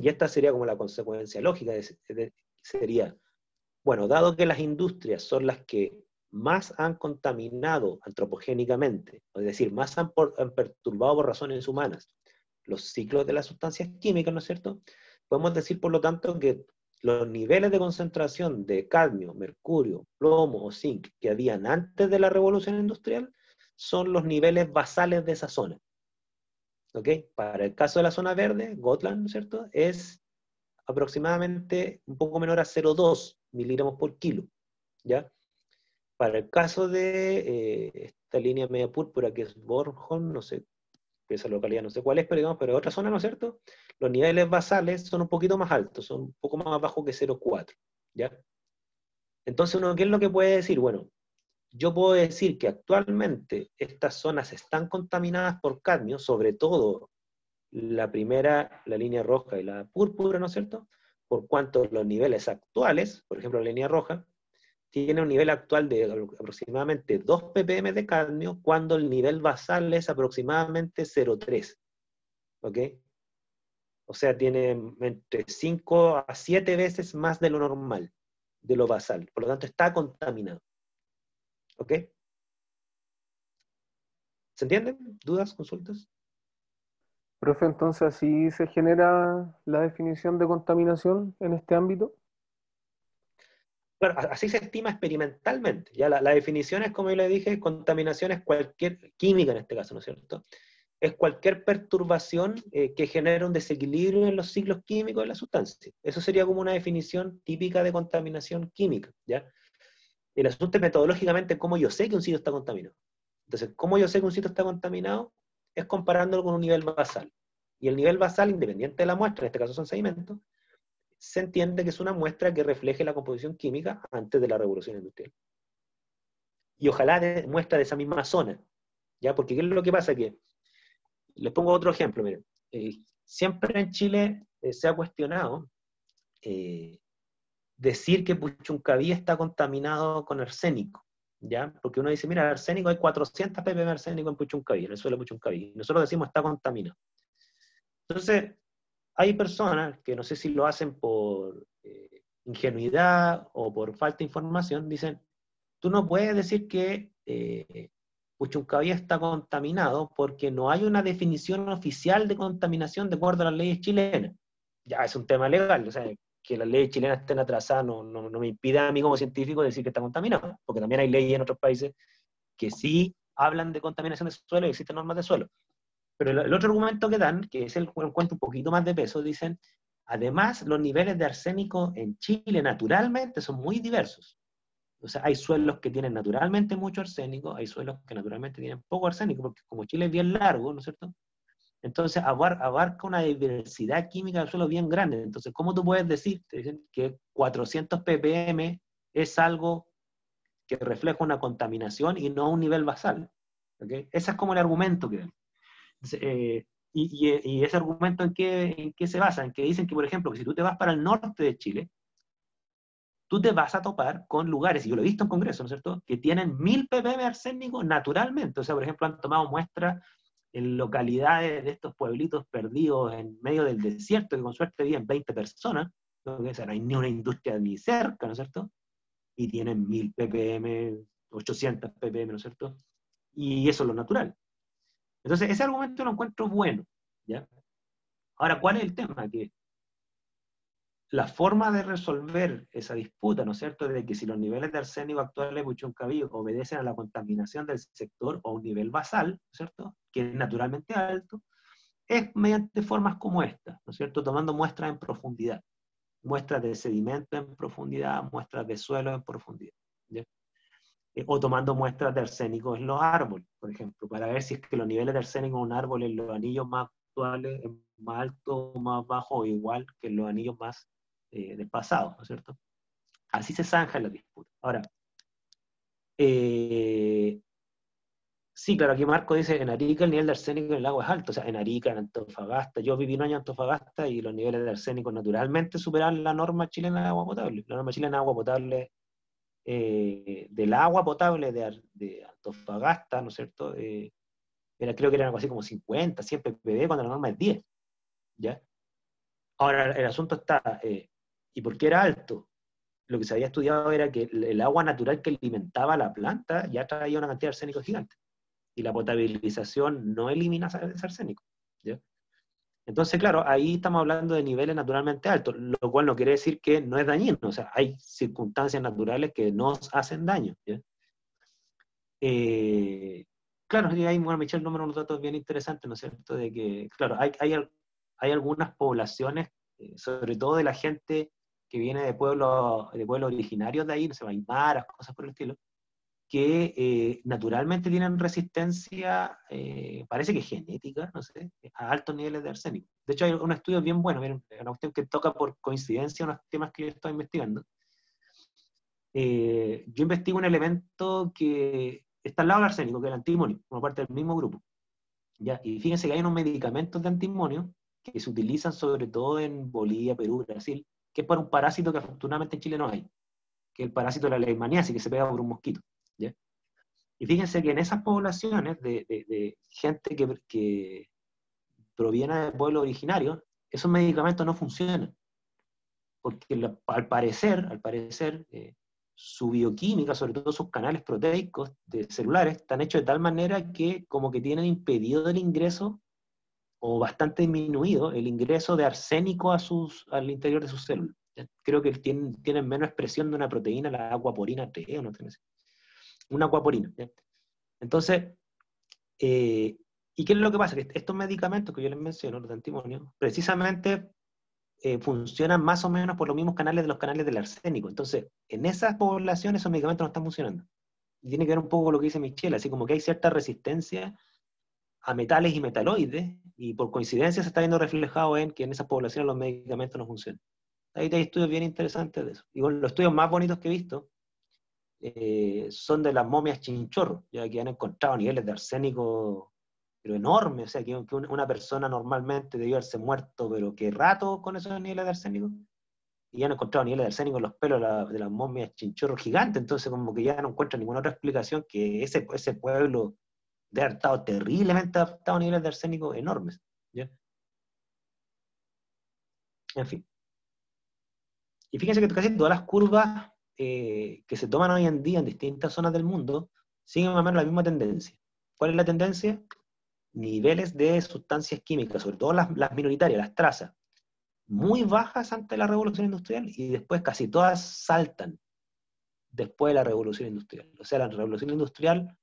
Y esta sería como la consecuencia lógica, sería, bueno, dado que las industrias son las que más han contaminado antropogénicamente, es decir, más han perturbado por razones humanas los ciclos de las sustancias químicas, ¿no es cierto? Podemos decir, por lo tanto, que los niveles de concentración de cadmio, mercurio, plomo o zinc que habían antes de la revolución industrial son los niveles basales de esa zona. ¿Ok? Para el caso de la zona verde, Gotland, ¿no es cierto?, es aproximadamente un poco menor a 0,2 miligramos por kilo, ¿ya? Para el caso de esta línea media púrpura que es Bornholm, no sé, esa localidad no sé cuál es, pero digamos, pero otra zona, ¿no es cierto?, los niveles basales son un poquito más altos, son un poco más bajos que 0,4, ¿ya? Entonces uno, ¿qué es lo que puede decir? Bueno, yo puedo decir que actualmente estas zonas están contaminadas por cadmio, sobre todo la primera, la línea roja y la púrpura, ¿no es cierto?, por cuanto los niveles actuales, por ejemplo la línea roja, tiene un nivel actual de aproximadamente 2 ppm de cadmio, cuando el nivel basal es aproximadamente 0,3. ¿Ok? O sea, tiene entre 5 a 7 veces más de lo normal, de lo basal. Por lo tanto, está contaminado. ¿Ok? ¿Se entienden? ¿Dudas? ¿Consultas? Profe, entonces así se genera la definición de contaminación en este ámbito. Claro, así se estima experimentalmente. Ya la definición es, como yo le dije, contaminación es cualquier, química en este caso, ¿no es cierto?, es cualquier perturbación que genere un desequilibrio en los ciclos químicos de la sustancia. Eso sería como una definición típica de contaminación química, ¿ya? El asunto es metodológicamente cómo yo sé que un sitio está contaminado. Entonces, cómo yo sé que un sitio está contaminado es comparándolo con un nivel basal. Y el nivel basal, independiente de la muestra, en este caso son sedimentos, se entiende que es una muestra que refleje la composición química antes de la revolución industrial. Y ojalá muestra de esa misma zona, ¿ya? Porque ¿qué es lo que pasa? Que, les pongo otro ejemplo, miren. Siempre en Chile se ha cuestionado decir que Puchuncaví está contaminado con arsénico, ¿ya? Porque uno dice, mira, el arsénico, hay 400 ppm de arsénico en Puchuncaví, en el suelo de Puchuncaví. Y nosotros decimos está contaminado. Entonces, hay personas que no sé si lo hacen por ingenuidad o por falta de información, dicen, tú no puedes decir que Puchuncaví está contaminado porque no hay una definición oficial de contaminación de acuerdo a las leyes chilenas. Ya es un tema legal, o sea, que las leyes chilenas estén atrasadas no me impide a mí como científico decir que está contaminado, porque también hay leyes en otros países que sí hablan de contaminación de suelo y existen normas de suelo. Pero el otro argumento que dan, que es el que encuentro un poquito más de peso, dicen, además los niveles de arsénico en Chile naturalmente son muy diversos. O sea, hay suelos que tienen naturalmente mucho arsénico, hay suelos que naturalmente tienen poco arsénico, porque como Chile es bien largo, ¿no es cierto? Entonces abarca una diversidad química del suelo bien grande. Entonces, ¿cómo tú puedes decir que 400 ppm es algo que refleja una contaminación y no un nivel basal? ¿Okay? Ese es como el argumento que dan. Y ese argumento ¿en qué se basa? En que dicen que, por ejemplo, que si tú te vas para el norte de Chile, tú te vas a topar con lugares, y yo lo he visto en congresos, ¿no es cierto?, que tienen 1000 ppm de arsénico naturalmente. O sea, por ejemplo, han tomado muestras en localidades de estos pueblitos perdidos en medio del desierto, que con suerte viven 20 personas, ¿no? O sea, no hay ni una industria ni cerca, ¿no es cierto?, y tienen 1000 ppm, 800 ppm, ¿no es cierto?, y eso es lo natural. Entonces, ese argumento lo encuentro bueno, ¿ya? Ahora, ¿cuál es el tema? Que la forma de resolver esa disputa, ¿no es cierto?, de que si los niveles de arsénico actuales de Puchuncaví obedecen a la contaminación del sector o a un nivel basal, ¿no es cierto?, que es naturalmente alto, es mediante formas como esta, ¿no es cierto?, tomando muestras en profundidad, muestras de sedimento en profundidad, muestras de suelo en profundidad, ¿ya? O tomando muestras de arsénico en los árboles, por ejemplo, para ver si es que los niveles de arsénico en un árbol en los anillos más actuales es más alto, más bajo o igual que en los anillos más del pasado, ¿no es cierto? Así se zanja la disputa. Ahora, sí, claro, aquí Marco dice, en Arica el nivel de arsénico en el agua es alto, o sea, en Arica, en Antofagasta, yo viví un año en Antofagasta y los niveles de arsénico naturalmente superaban la norma chilena de agua potable. La norma chilena de agua potable, del agua potable de Antofagasta, ¿no es cierto?, creo que eran algo así como 50, 100 ppb, cuando la norma es 10, ¿ya? Ahora, el asunto está, ¿y por qué era alto? Lo que se había estudiado era que el agua natural que alimentaba la planta ya traía una cantidad de arsénico gigante, y la potabilización no elimina ese arsénico, ¿ya? Entonces, claro, ahí estamos hablando de niveles naturalmente altos, lo cual no quiere decir que no es dañino, o sea, hay circunstancias naturales que nos hacen daño, ¿ya? Claro, y ahí, bueno, Michelle nombra unos datos bien interesantes, ¿no es cierto?, de que, claro, hay algunas poblaciones, sobre todo de la gente que viene de pueblos originarios de ahí, no sé, aymaras, cosas por el estilo, que naturalmente tienen resistencia, parece que genética, no sé, a altos niveles de arsénico. De hecho, hay un estudio bien bueno, miren, una cuestión que toca por coincidencia unos temas que yo estoy investigando. Yo investigo un elemento que está al lado del arsénico, que es el antimonio, como parte del mismo grupo, ¿ya? Y fíjense que hay unos medicamentos de antimonio que se utilizan sobre todo en Bolivia, Perú, Brasil, que es para un parásito que afortunadamente en Chile no hay, que es el parásito de la leishmaniasis, que se pega por un mosquito, ¿ya? Y fíjense que en esas poblaciones de gente que proviene de pueblos originarios, esos medicamentos no funcionan, porque al parecer su bioquímica, sobre todo sus canales proteicos celulares, están hechos de tal manera que como que tienen impedido el ingreso, o bastante disminuido, el ingreso de arsénico al interior de sus células. Creo que tienen menos expresión de una proteína, la aquaporina 3, o no sé, una aquaporina, ¿ya? Entonces, ¿y qué es lo que pasa? Que estos medicamentos que yo les menciono, los de antimonio, precisamente funcionan más o menos por los mismos canales de los canales del arsénico. Entonces, en esas poblaciones esos medicamentos no están funcionando. Y tiene que ver un poco con lo que dice Michelle, así como que hay cierta resistencia a metales y metaloides, y por coincidencia se está viendo reflejado en que en esas poblaciones los medicamentos no funcionan. Ahí hay estudios bien interesantes de eso. Y los estudios más bonitos que he visto son de las momias chinchorro, ya que han encontrado niveles de arsénico pero enormes, o sea, que una persona normalmente debió haberse muerto, pero qué rato con esos niveles de arsénico, y ya han encontrado niveles de arsénico en los pelos de las momias chinchorro gigantes, entonces como que ya no encuentran ninguna otra explicación que ese pueblo debe haber estado terriblemente adaptado a niveles de arsénico enormes, ¿ya? En fin. Y fíjense que casi todas las curvas que se toman hoy en día en distintas zonas del mundo siguen más o menos la misma tendencia. ¿Cuál es la tendencia? Niveles de sustancias químicas, sobre todo las minoritarias, las trazas, muy bajas antes de la revolución industrial y después casi todas saltan después de la revolución industrial. O sea, la revolución industrial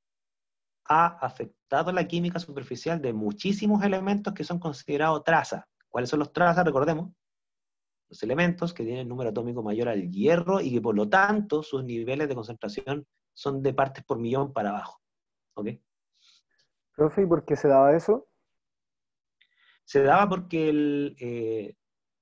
ha afectado la química superficial de muchísimos elementos que son considerados trazas. ¿Cuáles son los trazas? Recordemos, los elementos que tienen número atómico mayor al hierro y que por lo tanto sus niveles de concentración son de partes por millón para abajo. ¿Ok? Profe, ¿y por qué se daba eso? Se daba porque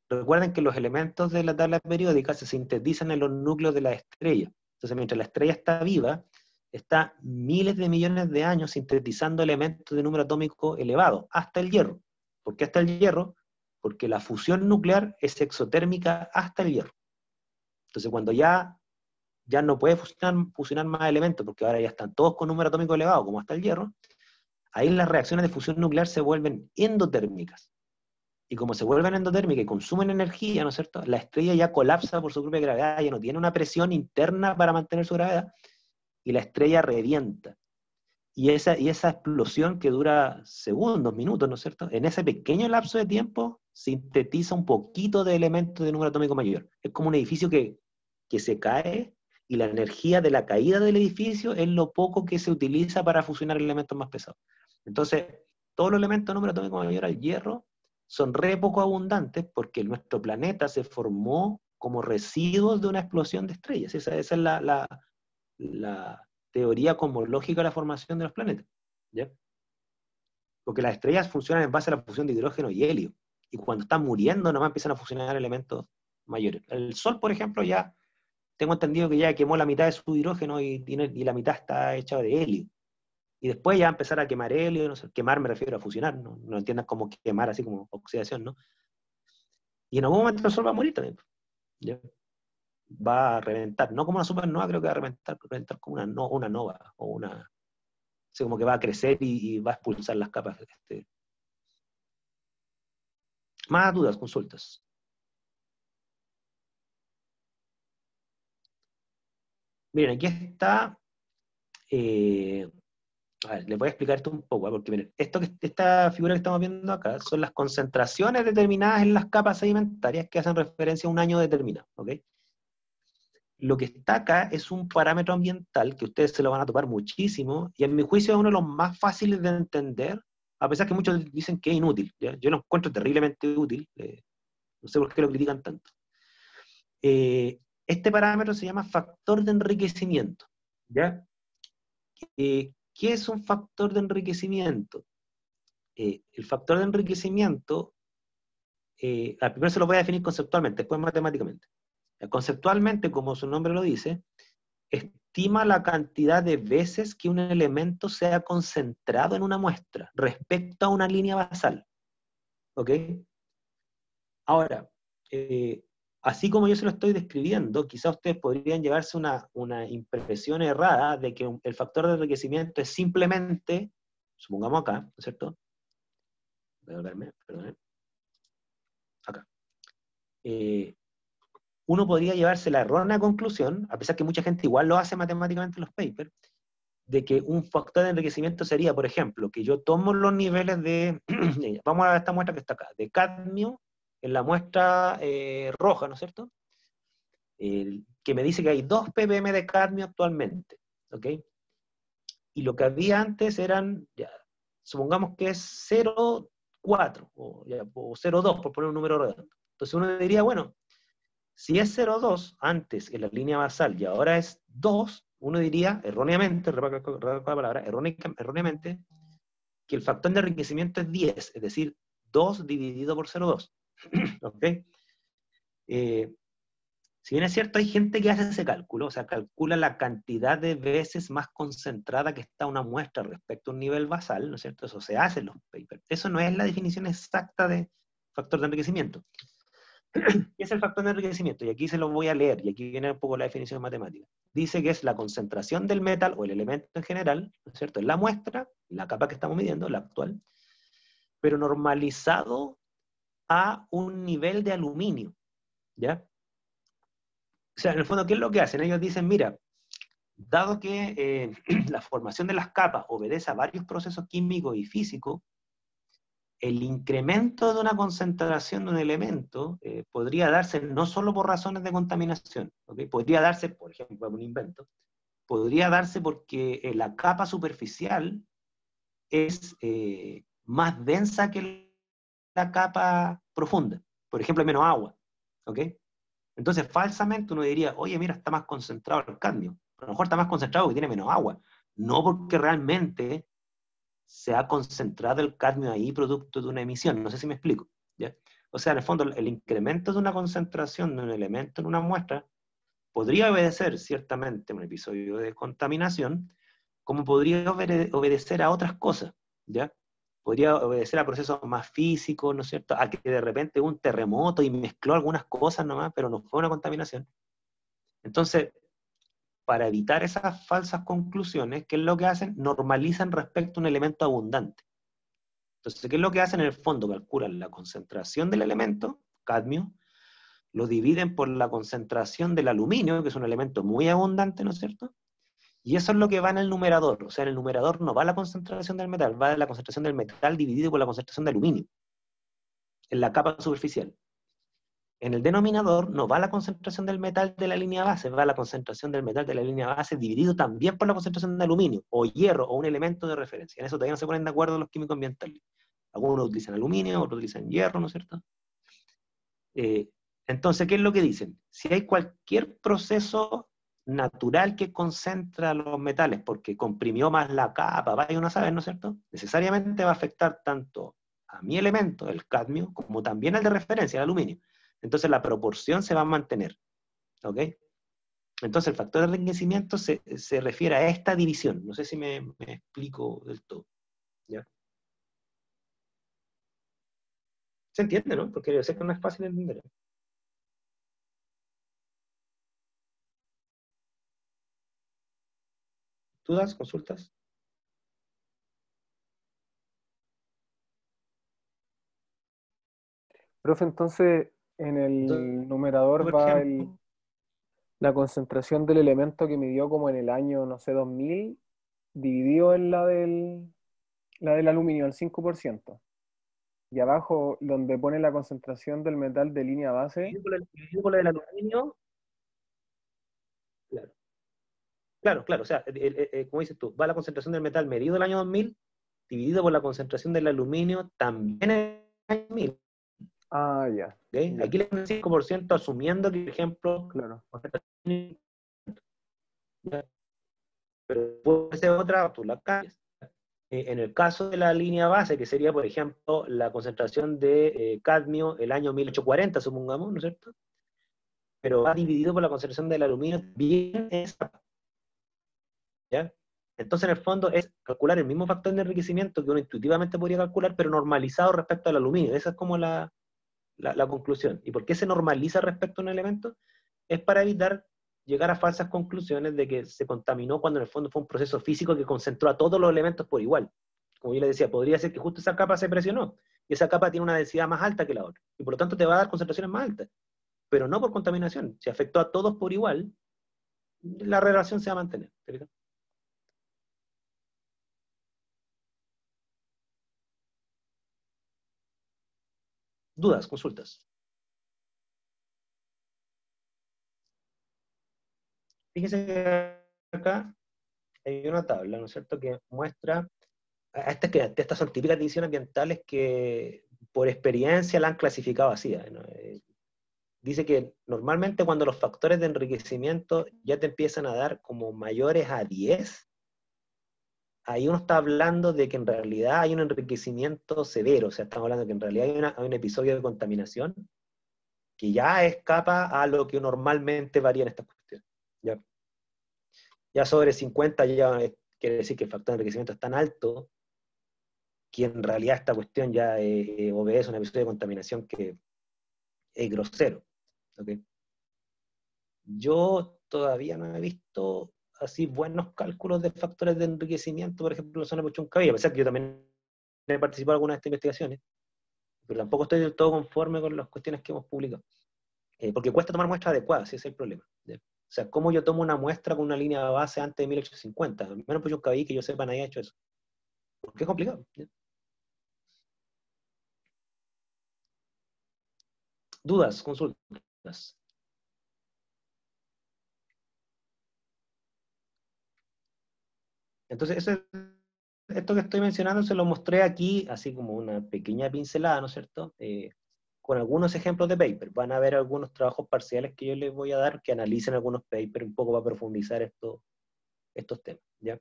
recuerden que los elementos de la tabla periódica se sintetizan en los núcleos de la estrella. Entonces, mientras la estrella está viva, está miles de millones de años sintetizando elementos de número atómico elevado, hasta el hierro. ¿Por qué hasta el hierro? Porque la fusión nuclear es exotérmica hasta el hierro. Entonces, cuando ya no puede fusionar más elementos, porque ahora ya están todos con número atómico elevado, como hasta el hierro, ahí las reacciones de fusión nuclear se vuelven endotérmicas. Y como se vuelven endotérmicas y consumen energía, ¿no es cierto? La estrella ya colapsa por su propia gravedad, ya no tiene una presión interna para mantener su gravedad, y la estrella revienta. Y esa explosión que dura segundos, minutos, ¿no es cierto? En ese pequeño lapso de tiempo sintetiza un poquito de elementos de número atómico mayor. Es como un edificio que se cae, y la energía de la caída del edificio es lo poco que se utiliza para fusionar elementos más pesados. Entonces, todos los elementos de número atómico mayor al hierro son re poco abundantes porque nuestro planeta se formó como residuos de una explosión de estrellas. Esa es la teoría cosmológica de la formación de los planetas, ¿ya? Porque las estrellas funcionan en base a la fusión de hidrógeno y helio, y cuando están muriendo nomás empiezan a fusionar elementos mayores. El Sol, por ejemplo, ya tengo entendido que ya quemó la mitad de su hidrógeno y la mitad está hecha de helio. Y después ya empezar a quemar helio, no sé, quemar me refiero a fusionar, no entiendas como quemar así como oxidación, ¿no? Y en algún momento el Sol va a morir también, ¿ya? Va a reventar, no como una supernova, creo que va a reventar como una nova, o una, así como que va a crecer y va a expulsar las capas. Más dudas, consultas. Miren, aquí está, a ver, les voy a explicar esto un poco, porque miren, esta figura que estamos viendo acá son las concentraciones determinadas en las capas sedimentarias que hacen referencia a un año determinado, ¿ok? Lo que está acá es un parámetro ambiental que ustedes se lo van a topar muchísimo, y en mi juicio es uno de los más fáciles de entender, a pesar que muchos dicen que es inútil, ¿ya? Yo lo encuentro terriblemente útil, no sé por qué lo critican tanto. Este parámetro se llama factor de enriquecimiento, ¿ya? ¿Qué es un factor de enriquecimiento? El factor de enriquecimiento, al primero se lo voy a definir conceptualmente, después matemáticamente. Conceptualmente, como su nombre lo dice, estima la cantidad de veces que un elemento sea concentrado en una muestra respecto a una línea basal. ¿Ok? Ahora, así como yo se lo estoy describiendo, quizás ustedes podrían llevarse una impresión errada de que el factor de enriquecimiento es simplemente, supongamos acá, ¿no es cierto? Perdón. Acá. Uno podría llevarse la errónea conclusión, a pesar que mucha gente igual lo hace matemáticamente en los papers, de que un factor de enriquecimiento sería, por ejemplo, que yo tomo los niveles de, vamos a esta muestra que está acá, de cadmio en la muestra roja, ¿no es cierto? Que me dice que hay 2 ppm de cadmio actualmente, ¿ok? Y lo que había antes eran, ya, supongamos que es 0,4 o 0,2, por poner un número redondo. Entonces uno diría, bueno, si es 0,2 antes en la línea basal y ahora es 2, uno diría, erróneamente, la palabra, erróneamente, que el factor de enriquecimiento es 10, es decir, 2 dividido por 0,2. ¿Ok? Si bien es cierto, hay gente que hace ese cálculo, o sea, calcula la cantidad de veces más concentrada que está una muestra respecto a un nivel basal, ¿no es cierto? Eso se hace en los papers. Eso no es la definición exacta de factor de enriquecimiento. ¿Qué es el factor de enriquecimiento? Y aquí se lo voy a leer, y aquí viene un poco la definición matemática. Dice que es la concentración del metal o el elemento en general, ¿no es cierto?, en la muestra, la capa que estamos midiendo, la actual, pero normalizado a un nivel de aluminio, ¿ya? O sea, en el fondo, ¿qué es lo que hacen? Ellos dicen, mira, dado que la formación de las capas obedece a varios procesos químicos y físicos, el incremento de una concentración de un elemento podría darse no solo por razones de contaminación, ¿okay? Podría darse, por ejemplo, un invento, podría darse porque la capa superficial es más densa que la capa profunda. Por ejemplo, hay menos agua, ¿ok? Entonces, falsamente uno diría, oye, mira, está más concentrado el cadmio. A lo mejor está más concentrado porque tiene menos agua. No porque realmente se ha concentrado el cadmio ahí producto de una emisión. No sé si me explico, ¿ya? O sea, en el fondo, el incremento de una concentración de un elemento en una muestra podría obedecer ciertamente a un episodio de contaminación, como podría obedecer a otras cosas, ¿ya? Podría obedecer a procesos más físicos, ¿no es cierto? A que de repente hubo un terremoto y mezcló algunas cosas nomás, pero no fue una contaminación. Entonces, para evitar esas falsas conclusiones, ¿qué es lo que hacen? Normalizan respecto a un elemento abundante. Entonces, ¿qué es lo que hacen en el fondo? Calculan la concentración del elemento, cadmio, lo dividen por la concentración del aluminio, que es un elemento muy abundante, ¿no es cierto? Y eso es lo que va en el numerador. O sea, en el numerador no va la concentración del metal, va la concentración del metal dividido por la concentración de aluminio, en la capa superficial. En el denominador no va la concentración del metal de la línea base, va la concentración del metal de la línea base dividido también por la concentración de aluminio, o hierro, o un elemento de referencia. En eso todavía no se ponen de acuerdo los químicos ambientales. Algunos utilizan aluminio, otros utilizan hierro, ¿no es cierto? Entonces, ¿qué es lo que dicen? Si hay cualquier proceso natural que concentra los metales, porque comprimió más la capa, vaya uno a saber, ¿no es cierto? Necesariamente va a afectar tanto a mi elemento, el cadmio, como también al de referencia, el aluminio. Entonces la proporción se va a mantener, ¿ok? Entonces el factor de enriquecimiento se refiere a esta división. No sé si me explico del todo, ¿ya? ¿Se entiende, no? Porque yo sé que no es fácil de entender. ¿Dudas? ¿Consultas? Profe, entonces en Entonces, el numerador por va ejemplo, la concentración del elemento que midió como en el año, no sé, 2000, dividido en la del aluminio, el 5%. Y abajo, donde pone la concentración del metal de línea base, dividido por el aluminio, claro. Claro, claro, o sea, como dices tú, va la concentración del metal medido el año 2000, dividido por la concentración del aluminio también en el año 2000. ah, ya, ¿Okay? ya, Aquí le ponen 5% asumiendo que, por ejemplo, claro. pero puede ser otra, tú la cambias. En el caso de la línea base, que sería, por ejemplo, la concentración de cadmio el año 1840, supongamos, ¿no es cierto? Pero va dividido por la concentración del aluminio bien esa, ¿ya? Entonces, en el fondo, es calcular el mismo factor de enriquecimiento que uno intuitivamente podría calcular, pero normalizado respecto al aluminio. Esa es como la conclusión. ¿Y por qué se normaliza respecto a un elemento? Es para evitar llegar a falsas conclusiones de que se contaminó cuando en el fondo fue un proceso físico que concentró a todos los elementos por igual. Como yo le decía, podría ser que justo esa capa se presionó, y esa capa tiene una densidad más alta que la otra, y por lo tanto te va a dar concentraciones más altas, pero no por contaminación. Si afectó a todos por igual, la relación se va a mantener. ¿Dudas? ¿Consultas? Fíjese que acá hay una tabla, ¿no es cierto?, que muestra, estas son típicas divisiones ambientales que por experiencia la han clasificado así, ¿no? Dice que normalmente cuando los factores de enriquecimiento ya te empiezan a dar como mayores a 10, ahí uno está hablando de que en realidad hay un enriquecimiento severo, o sea, estamos hablando de que en realidad hay un episodio de contaminación que ya escapa a lo que normalmente varía en estas cuestiones. Ya sobre 50 ya quiere decir que el factor de enriquecimiento es tan alto que en realidad esta cuestión ya obedece a un episodio de contaminación que es grosero. ¿Okay? Yo todavía no he visto así buenos cálculos de factores de enriquecimiento, por ejemplo, en la zona de Puchuncaví, a pesar que yo también he participado en algunas de estas investigaciones, pero tampoco estoy del todo conforme con las cuestiones que hemos publicado. Porque cuesta tomar muestras adecuadas, ese es el problema. ¿Ya? O sea, ¿cómo yo tomo una muestra con una línea de base antes de 1850? Al menos Puchuncaví, que yo sepa, nadie ha hecho eso. Porque es complicado. ¿Ya? ¿Dudas? ¿Consultas? Entonces, esto que estoy mencionando se lo mostré aquí, así como una pequeña pincelada, ¿no es cierto? Con algunos ejemplos de paper. Van a haber algunos trabajos parciales que yo les voy a dar que analicen algunos papers un poco para profundizar estos temas. ¿Ya? A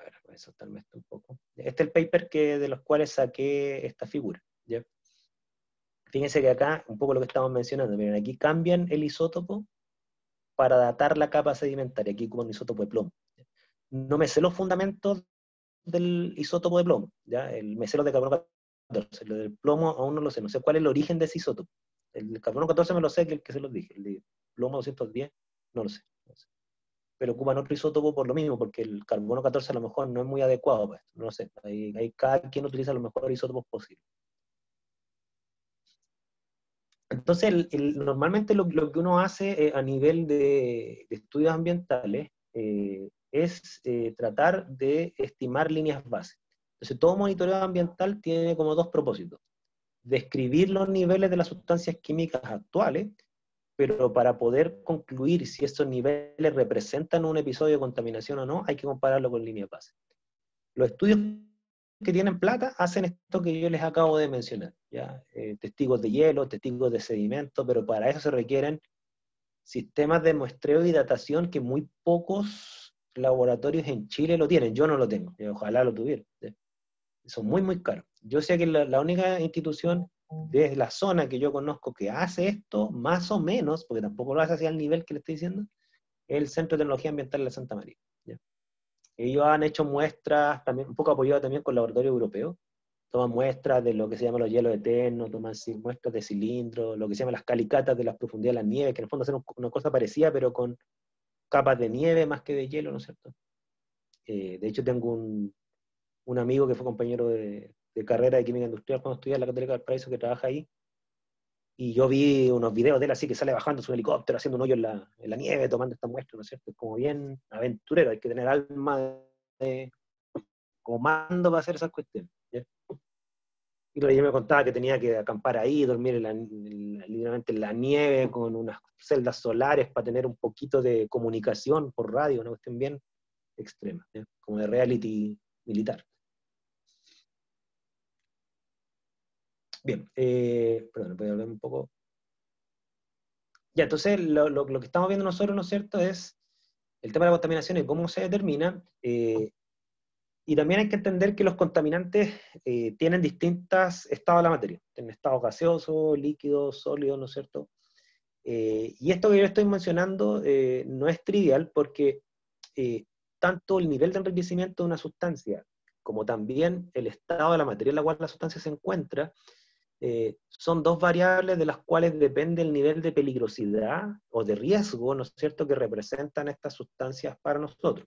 ver, voy a saltarme esto un poco. Este es el paper de los cuales saqué esta figura. ¿Ya? Fíjense que acá, un poco lo que estamos mencionando, miren, aquí cambian el isótopo para datar la capa sedimentaria, aquí con un isótopo de plomo. No me sé los fundamentos del isótopo de plomo, ¿ya? Me sé los de carbono 14, lo del plomo aún no lo sé, no sé cuál es el origen de ese isótopo. El de carbono 14 me lo sé, que el que se los dije, el de plomo 210, no lo sé. Pero ocupan otro isótopo por lo mismo, porque el carbono 14 a lo mejor no es muy adecuado para esto, no lo sé, hay cada quien utiliza los mejores isótopos posibles. Entonces, normalmente lo que uno hace a nivel de estudios ambientales es tratar de estimar líneas base. Entonces, todo monitoreo ambiental tiene como dos propósitos. Describir los niveles de las sustancias químicas actuales, pero para poder concluir si esos niveles representan un episodio de contaminación o no, hay que compararlo con líneas base. Los estudios que tienen plata hacen esto que yo les acabo de mencionar, ¿ya? Testigos de hielo, testigos de sedimento, pero para eso se requieren sistemas de muestreo y datación que muy pocos laboratorios en Chile lo tienen. Yo no lo tengo, ojalá lo tuviera. ¿Sí? Son muy, muy caros. Yo sé que la única institución de la zona que yo conozco que hace esto, más o menos, porque tampoco lo hace hacia el nivel que le estoy diciendo, es el Centro de Tecnología Ambiental de la Santa María. ¿Ya? Ellos han hecho muestras, también un poco apoyados también con laboratorios europeos, toman muestras de lo que se llama los hielos eternos, toman muestras de cilindros, lo que se llama las calicatas de las profundidades de la nieve, que en el fondo hacen una cosa parecida, pero con capas de nieve más que de hielo, ¿no es cierto? De hecho, tengo un amigo que fue compañero de carrera de química industrial cuando estudié en la Católica del Paraíso, que trabaja ahí, y yo vi unos videos de él así que sale bajando su helicóptero, haciendo un hoyo en la nieve, tomando esta muestra, ¿no es cierto? Es como bien aventurero, hay que tener alma de comando para hacer esas cuestiones. ¿Ya? Y yo me contaba que tenía que acampar ahí, dormir literalmente en la nieve, con unas celdas solares para tener un poquito de comunicación por radio, una cuestión bien extrema, ¿ya? Como de reality militar. Bien, perdón, voy a hablar un poco. Ya, entonces lo que estamos viendo nosotros, ¿no es cierto?, es el tema de la contaminación y cómo se determina. Y también hay que entender que los contaminantes tienen distintos estados de la materia. Tienen estados gaseosos, líquidos, sólidos, ¿no es cierto? Y esto que yo estoy mencionando no es trivial porque tanto el nivel de enriquecimiento de una sustancia como también el estado de la materia en la cual la sustancia se encuentra son dos variables de las cuales depende el nivel de peligrosidad o de riesgo, ¿no es cierto?, que representan estas sustancias para nosotros.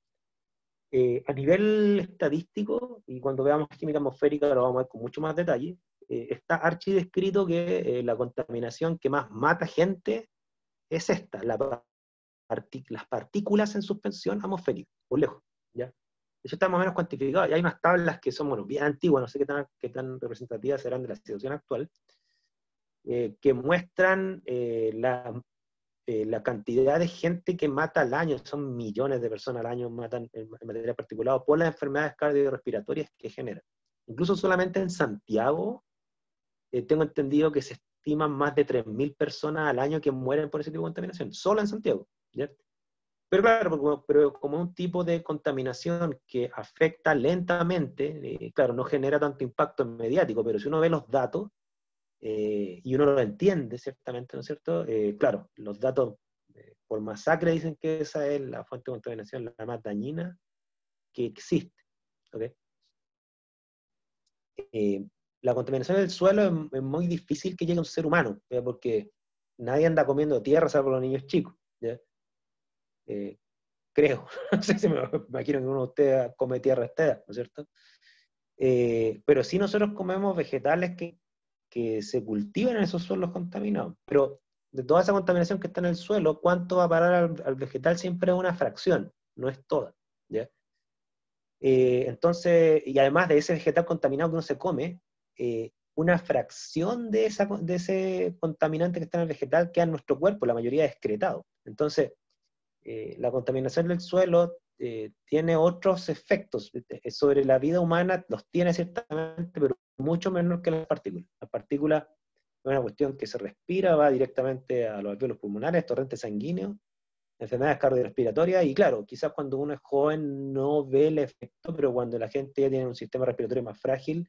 A nivel estadístico, y cuando veamos química atmosférica lo vamos a ver con mucho más detalle, está archidescrito que la contaminación que más mata gente es esta, las partículas en suspensión atmosférica, por lejos, ¿ya? Eso está más o menos cuantificado, y hay unas tablas que son, bueno, bien antiguas, no sé qué tan representativas serán de la situación actual, que muestran la cantidad de gente que mata al año, son millones de personas al año matan en materia particulada por las enfermedades cardiorrespiratorias que generan. Incluso solamente en Santiago, tengo entendido que se estiman más de 3.000 personas al año que mueren por ese tipo de contaminación, solo en Santiago, ¿ya? Pero claro, pero como un tipo de contaminación que afecta lentamente, claro, no genera tanto impacto mediático, pero si uno ve los datos, y uno lo entiende ciertamente, ¿no es cierto? Claro, los datos por masacre dicen que esa es la fuente de contaminación la más dañina que existe, ¿ok? La contaminación del suelo es muy difícil que llegue a un ser humano, ¿ya? Porque nadie anda comiendo tierra salvo los niños chicos, ¿ya? Creo, no sé si me imagino que uno de ustedes come tierra esta edad, ¿no es cierto? Pero sí nosotros comemos vegetales que se cultivan en esos suelos contaminados, pero de toda esa contaminación que está en el suelo, ¿cuánto va a parar al vegetal? Siempre es una fracción, no es toda, ¿ya? Entonces, y además de ese vegetal contaminado que uno se come, una fracción de ese contaminante que está en el vegetal queda en nuestro cuerpo, la mayoría es excretado. Entonces, la contaminación del suelo tiene otros efectos sobre la vida humana, los tiene ciertamente, pero mucho menor que las partículas. Las partículas es una cuestión que se respira, va directamente a los alvéolos pulmonares, torrentes sanguíneos, enfermedades cardiorrespiratorias, y claro, quizás cuando uno es joven no ve el efecto, pero cuando la gente ya tiene un sistema respiratorio más frágil,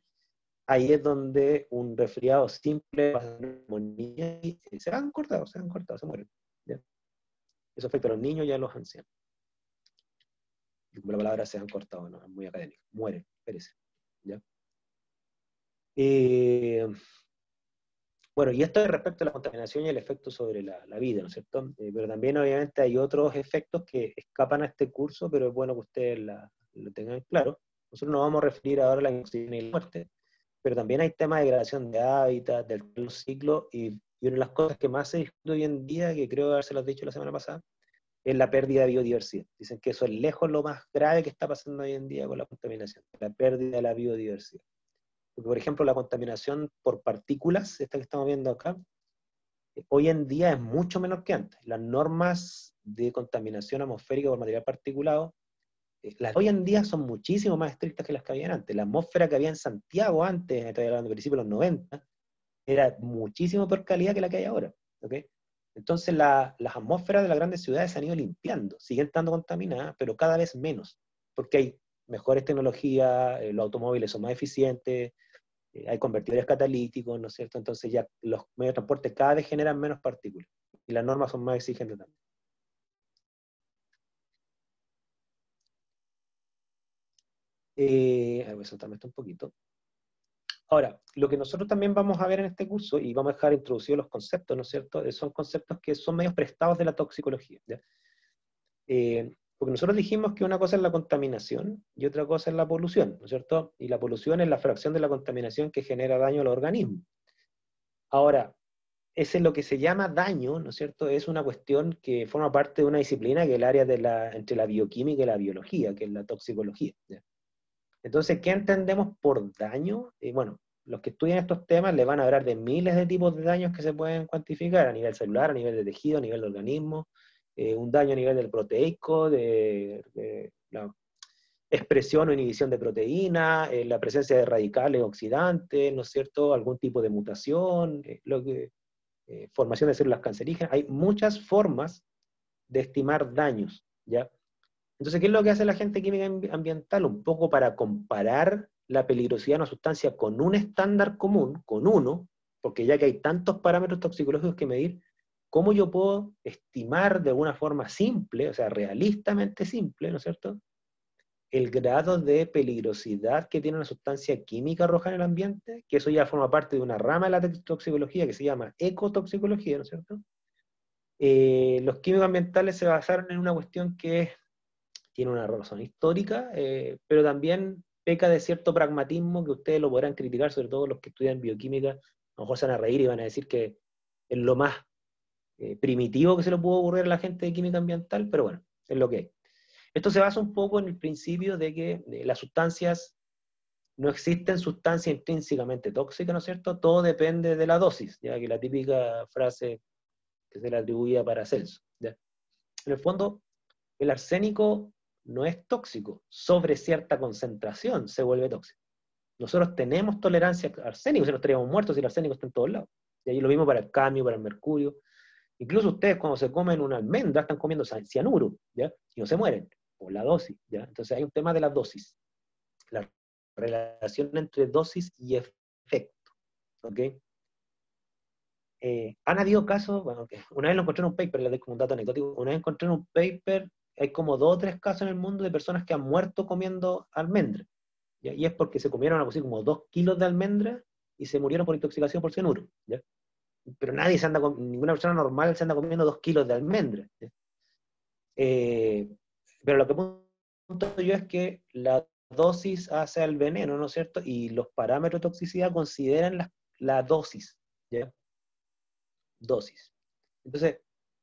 ahí es donde un resfriado simple pasa a una neumonía y se han cortado, se mueren. ¿Ya? Eso afecta a los niños y a los ancianos. Y como la palabra se han cortado, no, es muy académico. Mueren, perecen. ¿Ya? Bueno, y esto es respecto a la contaminación y el efecto sobre la vida, ¿no es cierto? Pero también obviamente hay otros efectos que escapan a este curso, pero es bueno que ustedes lo tengan claro. Nosotros nos vamos a referir ahora a la inoculación y la muerte, pero también hay temas de degradación de hábitat, del ciclo, y una de las cosas que más se discute hoy en día, que creo haberse los dicho la semana pasada, es la pérdida de biodiversidad. Dicen que eso es lejos lo más grave que está pasando hoy en día con la contaminación, la pérdida de la biodiversidad. Porque, por ejemplo, la contaminación por partículas, esta que estamos viendo acá, hoy en día es mucho menor que antes. Las normas de contaminación atmosférica por material particulado, las hoy en día son muchísimo más estrictas que las que habían antes. La atmósfera que había en Santiago antes, estoy hablando de principios de los 90, era muchísimo peor calidad que la que hay ahora. ¿Okay? Entonces las atmósferas de las grandes ciudades se han ido limpiando, siguen estando contaminadas, pero cada vez menos, porque hay mejores tecnologías, los automóviles son más eficientes, hay convertidores catalíticos, ¿no es cierto? Entonces ya los medios de transporte cada vez generan menos partículas, y las normas son más exigentes también. Voy a saltarme esto un poquito. Ahora, lo que nosotros también vamos a ver en este curso, y vamos a dejar introducidos los conceptos, ¿no es cierto? Son conceptos que son medios prestados de la toxicología, ¿ya? Porque nosotros dijimos que una cosa es la contaminación y otra cosa es la polución, ¿no es cierto? Y la polución es la fracción de la contaminación que genera daño a los organismos. Ahora, ese es lo que se llama daño, ¿no es cierto? Es una cuestión que forma parte de una disciplina que es el área entre la bioquímica y la biología, que es la toxicología, ¿ya? Entonces, ¿qué entendemos por daño? Bueno, los que estudian estos temas les van a hablar de miles de tipos de daños que se pueden cuantificar a nivel celular, a nivel de tejido, a nivel de organismo, un daño a nivel del proteico, de la expresión o inhibición de proteína, la presencia de radicales oxidantes, ¿no es cierto? Algún tipo de mutación, formación de células cancerígenas. Hay muchas formas de estimar daños, ¿ya? Entonces, ¿qué es lo que hace la gente química ambiental? Un poco para comparar la peligrosidad de una sustancia con un estándar común, con uno, porque ya que hay tantos parámetros toxicológicos que medir, ¿cómo yo puedo estimar de alguna forma simple, o sea, realistamente simple, ¿no es cierto?, el grado de peligrosidad que tiene una sustancia química arrojada en el ambiente, que eso ya forma parte de una rama de la toxicología que se llama ecotoxicología, ¿no es cierto? Los químicos ambientales se basaron en una cuestión que tiene una razón histórica, pero también peca de cierto pragmatismo que ustedes lo podrán criticar, sobre todo los que estudian bioquímica, a lo mejor se van a reír y van a decir que es lo más primitivo que se le pudo ocurrir a la gente de química ambiental, pero bueno, es lo que hay. Esto se basa un poco en el principio de que las sustancias, no existen sustancias intrínsecamente tóxicas, ¿no es cierto? Todo depende de la dosis, ya que la típica frase que se le atribuía a Paracelso, ¿ya? En el fondo, el arsénico no es tóxico, sobre cierta concentración se vuelve tóxico. Nosotros tenemos tolerancia al arsénico, si no estaríamos muertos si el arsénico está en todos lados. Y ahí lo mismo para el cadmio, para el mercurio. Incluso ustedes cuando se comen una almendra están comiendo cianuro, ¿ya? Y no se mueren por la dosis, ¿ya? Entonces hay un tema de la dosis, la relación entre dosis y efecto, ¿ok? Han habido casos, bueno, una vez lo encontré en un paper, le doy como un dato anecdótico, una vez encontré en un paper, hay como 2 o 3 casos en el mundo de personas que han muerto comiendo almendra, ¿ya? Y es porque se comieron algo así como 2 kilos de almendra y se murieron por intoxicación por cianuro, ¿ya? Pero nadie se anda ninguna persona normal se anda comiendo 2 kilos de almendra, ¿ya? Pero lo que apunto yo es que la dosis hace al veneno, ¿no es cierto? Y los parámetros de toxicidad consideran la dosis, ¿ya? Dosis. Entonces,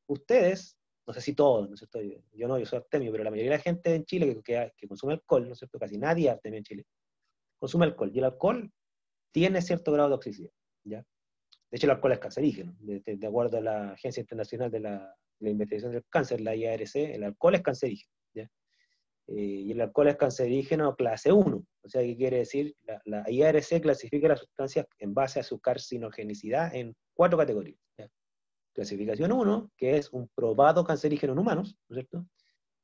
ustedes, no sé si todos, ¿no es cierto? Yo no, yo soy abstemio, pero la mayoría de la gente en Chile que consume alcohol, ¿no es cierto? Casi nadie es abstemio en Chile, consume alcohol. Y el alcohol tiene cierto grado de toxicidad, ¿ya? De hecho, el alcohol es cancerígeno. De acuerdo a la Agencia Internacional de la Investigación del Cáncer, la IARC, el alcohol es cancerígeno, ¿ya? Y el alcohol es cancerígeno clase 1. O sea, ¿qué quiere decir? La IARC clasifica las sustancias en base a su carcinogenicidad en 4 categorías, ¿ya? Clasificación 1, que es un probado cancerígeno en humanos, ¿no es cierto?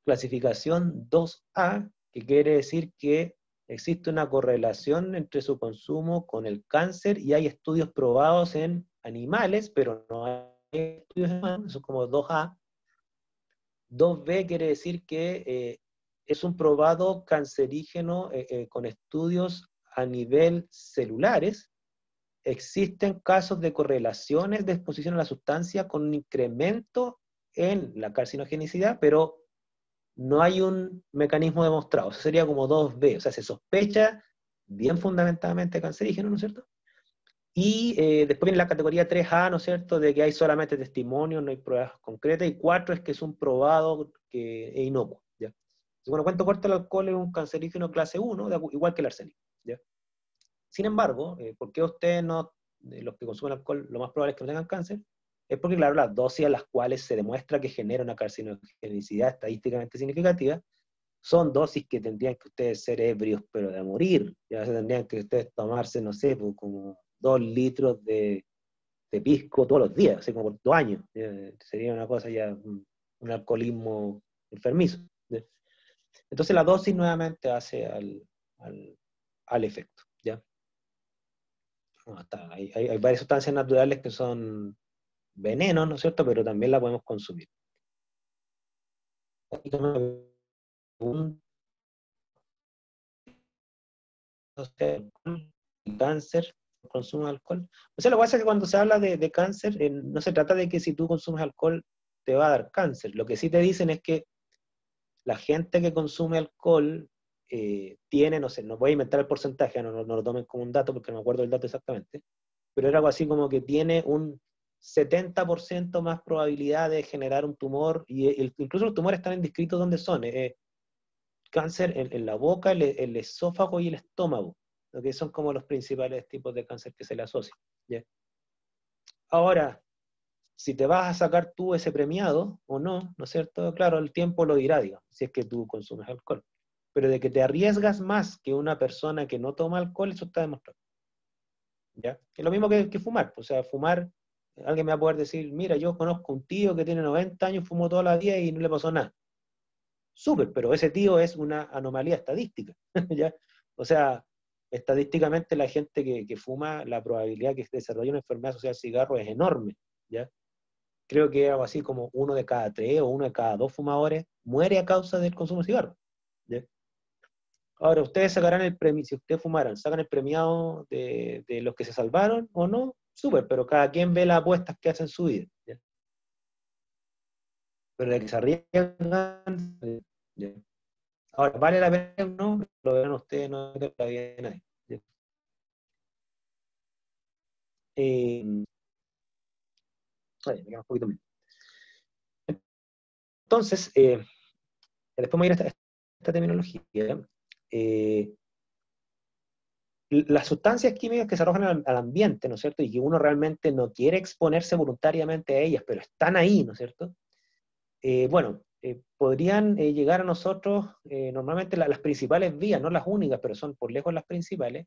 Clasificación 2A, que quiere decir que existe una correlación entre su consumo con el cáncer y hay estudios probados en animales, pero no hay estudios en humanos, eso es como 2A. 2B quiere decir que es un probado cancerígeno con estudios a nivel celulares. Existen casos de correlaciones de exposición a la sustancia con un incremento en la carcinogenicidad, pero no hay un mecanismo demostrado. Eso sería como 2B, o sea, se sospecha bien fundamentadamente cancerígeno, ¿no es cierto? Y después viene la categoría 3A, ¿no es cierto?, de que hay solamente testimonios, no hay pruebas concretas, y 4 es que es un probado que es inocuo, ¿ya? Entonces, bueno, cuento corto, el alcohol es un cancerígeno clase 1, igual que el arsénico, ¿ya? Sin embargo, ¿por qué ustedes no, los que consumen alcohol, lo más probable es que no tengan cáncer? Es porque, claro, las dosis a las cuales se demuestra que genera una carcinogenicidad estadísticamente significativa son dosis que tendrían que ustedes ser ebrios, pero de morir. Ya se tendrían que ustedes tomarse, no sé, pues, como 2 litros de pisco todos los días, así como por 2 años. Sería una cosa ya, un alcoholismo enfermizo. Entonces la dosis nuevamente hace al efecto, ¿ya? Hay varias sustancias naturales que son venenos, ¿no es cierto?, pero también la podemos consumir. Un cáncer, consumo de alcohol. O sea, lo que pasa es que cuando se habla de cáncer, no se trata de que si tú consumes alcohol te va a dar cáncer. Lo que sí te dicen es que la gente que consume alcohol tiene, no sé, no voy a inventar el porcentaje, no lo tomen como un dato porque no me acuerdo el dato exactamente, pero era algo así como que tiene un 70% más probabilidad de generar un tumor, y incluso los tumores están indescritos dónde son. Cáncer en la boca, el esófago y el estómago, lo que son como los principales tipos de cáncer que se le asocian, ¿ya? Ahora, si te vas a sacar tú ese premiado o no, ¿no es cierto? Claro, el tiempo lo dirá, digamos, si es que tú consumes alcohol. Pero de que te arriesgas más que una persona que no toma alcohol, eso está demostrado, ¿ya? Es lo mismo que fumar. O sea, fumar, alguien me va a poder decir, mira, yo conozco un tío que tiene 90 años, fumó toda la vida y no le pasó nada. Súper, pero ese tío es una anomalía estadística, ¿ya? O sea, estadísticamente la gente que fuma, la probabilidad que desarrolle una enfermedad asociada al cigarro es enorme, ¿ya? Creo que algo así como 1 de cada 3 o 1 de cada 2 fumadores muere a causa del consumo de cigarro, ¿ya? Ahora, ustedes sacarán el premio, si ustedes fumaran, sacan el premiado de los que se salvaron o no, súper, pero cada quien ve las apuestas que hace en su vida, ¿ya? Pero de que se arriesgan, ¿ya? Ahora, ¿vale la pena o no? Lo verán ustedes, no es la vida de nadie, ¿ya? Me queda un poquito menos. Entonces, después me voy a ir a esta terminología. Las sustancias químicas que se arrojan al ambiente, ¿no es cierto? Y que uno realmente no quiere exponerse voluntariamente a ellas, pero están ahí, ¿no es cierto? Podrían llegar a nosotros, normalmente las principales vías, no las únicas, pero son por lejos las principales,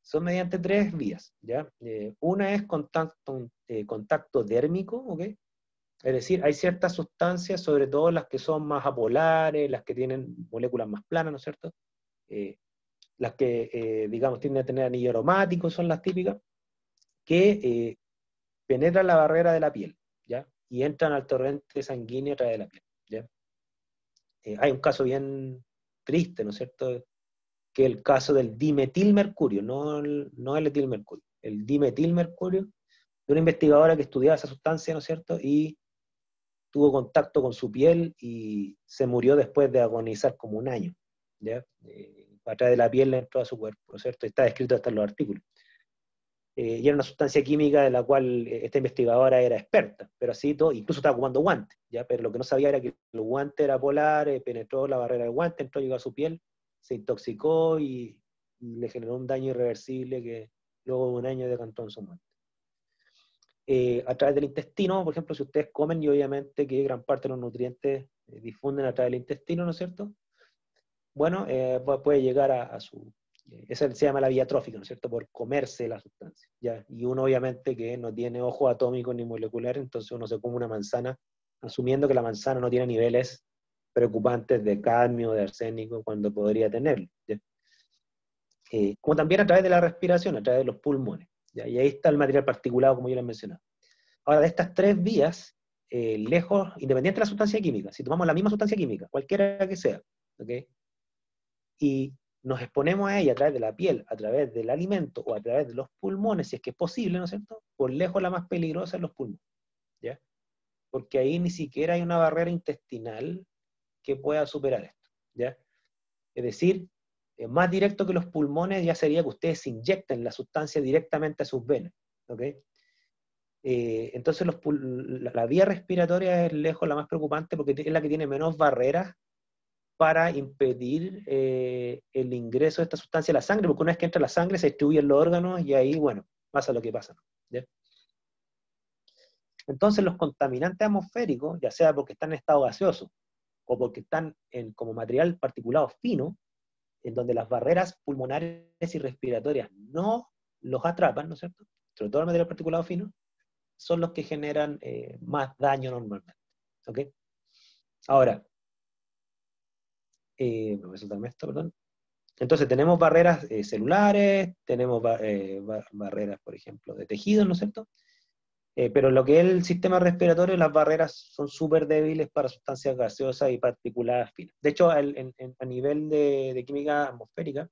son mediante 3 vías, ¿ya? Una es contacto dérmico, ¿ok? Es decir, hay ciertas sustancias, sobre todo las que son más apolares, las que tienen moléculas más planas, ¿no es cierto? Las que, digamos, tienden a tener anillo aromático, son las típicas, que penetran la barrera de la piel, ¿ya? Y entran al torrente sanguíneo a través de la piel, ¿ya? Hay un caso bien triste, ¿no es cierto?, que es el caso del dimetilmercurio, no el etilmercurio, el dimetilmercurio, de una investigadora que estudiaba esa sustancia, ¿no es cierto?, y tuvo contacto con su piel y se murió después de agonizar como un año, ¿ya? A través de la piel entró a su cuerpo, ¿no es cierto? Está descrito hasta en los artículos. Y era una sustancia química de la cual esta investigadora era experta, pero así todo, incluso estaba ocupando guantes, ¿ya? Pero lo que no sabía era que el guante era polar, penetró la barrera del guante, entró, llegó a su piel, se intoxicó y le generó un daño irreversible que luego de un año decantó en su muerte. A través del intestino, por ejemplo, si ustedes comen, y obviamente que gran parte de los nutrientes difunden a través del intestino, ¿no es cierto? Bueno, puede llegar a su... Esa se llama la vía trófica, ¿no es cierto? Por comerse la sustancia, ¿ya? Y uno obviamente que no tiene ojo atómico ni molecular, entonces uno se come una manzana, asumiendo que la manzana no tiene niveles preocupantes de cadmio, de arsénico, cuando podría tenerlo, ¿ya? Como también a través de la respiración, a través de los pulmones, ¿ya? Y ahí está el material particulado, como yo les mencionaba. Ahora, de estas tres vías, lejos, independiente de la sustancia química, si tomamos la misma sustancia química, cualquiera que sea, ¿ok?, y nos exponemos a ella a través de la piel, a través del alimento o a través de los pulmones, si es que es posible, ¿no es cierto?, por lejos la más peligrosa es los pulmones, ¿ya? Porque ahí ni siquiera hay una barrera intestinal que pueda superar esto, ¿ya? Es decir, más directo que los pulmones ya sería que ustedes se inyecten la sustancia directamente a sus venas, ¿ok? Entonces la vía respiratoria es lejos la más preocupante porque es la que tiene menos barreras para impedir el ingreso de esta sustancia a la sangre, porque una vez que entra a la sangre se distribuye en los órganos y ahí, bueno, pasa lo que pasa, ¿ya? Entonces los contaminantes atmosféricos, ya sea porque están en estado gaseoso o porque están como material particulado fino, en donde las barreras pulmonares y respiratorias no los atrapan, ¿no es cierto?, sobre todo el material particulado fino, son los que generan más daño normalmente, ¿ok? Ahora, voy a saltarme esto, perdón. Entonces tenemos barreras celulares, tenemos barreras, por ejemplo, de tejidos, ¿no es cierto? Pero lo que es el sistema respiratorio, las barreras son súper débiles para sustancias gaseosas y particuladas finas. De hecho, a nivel de química atmosférica,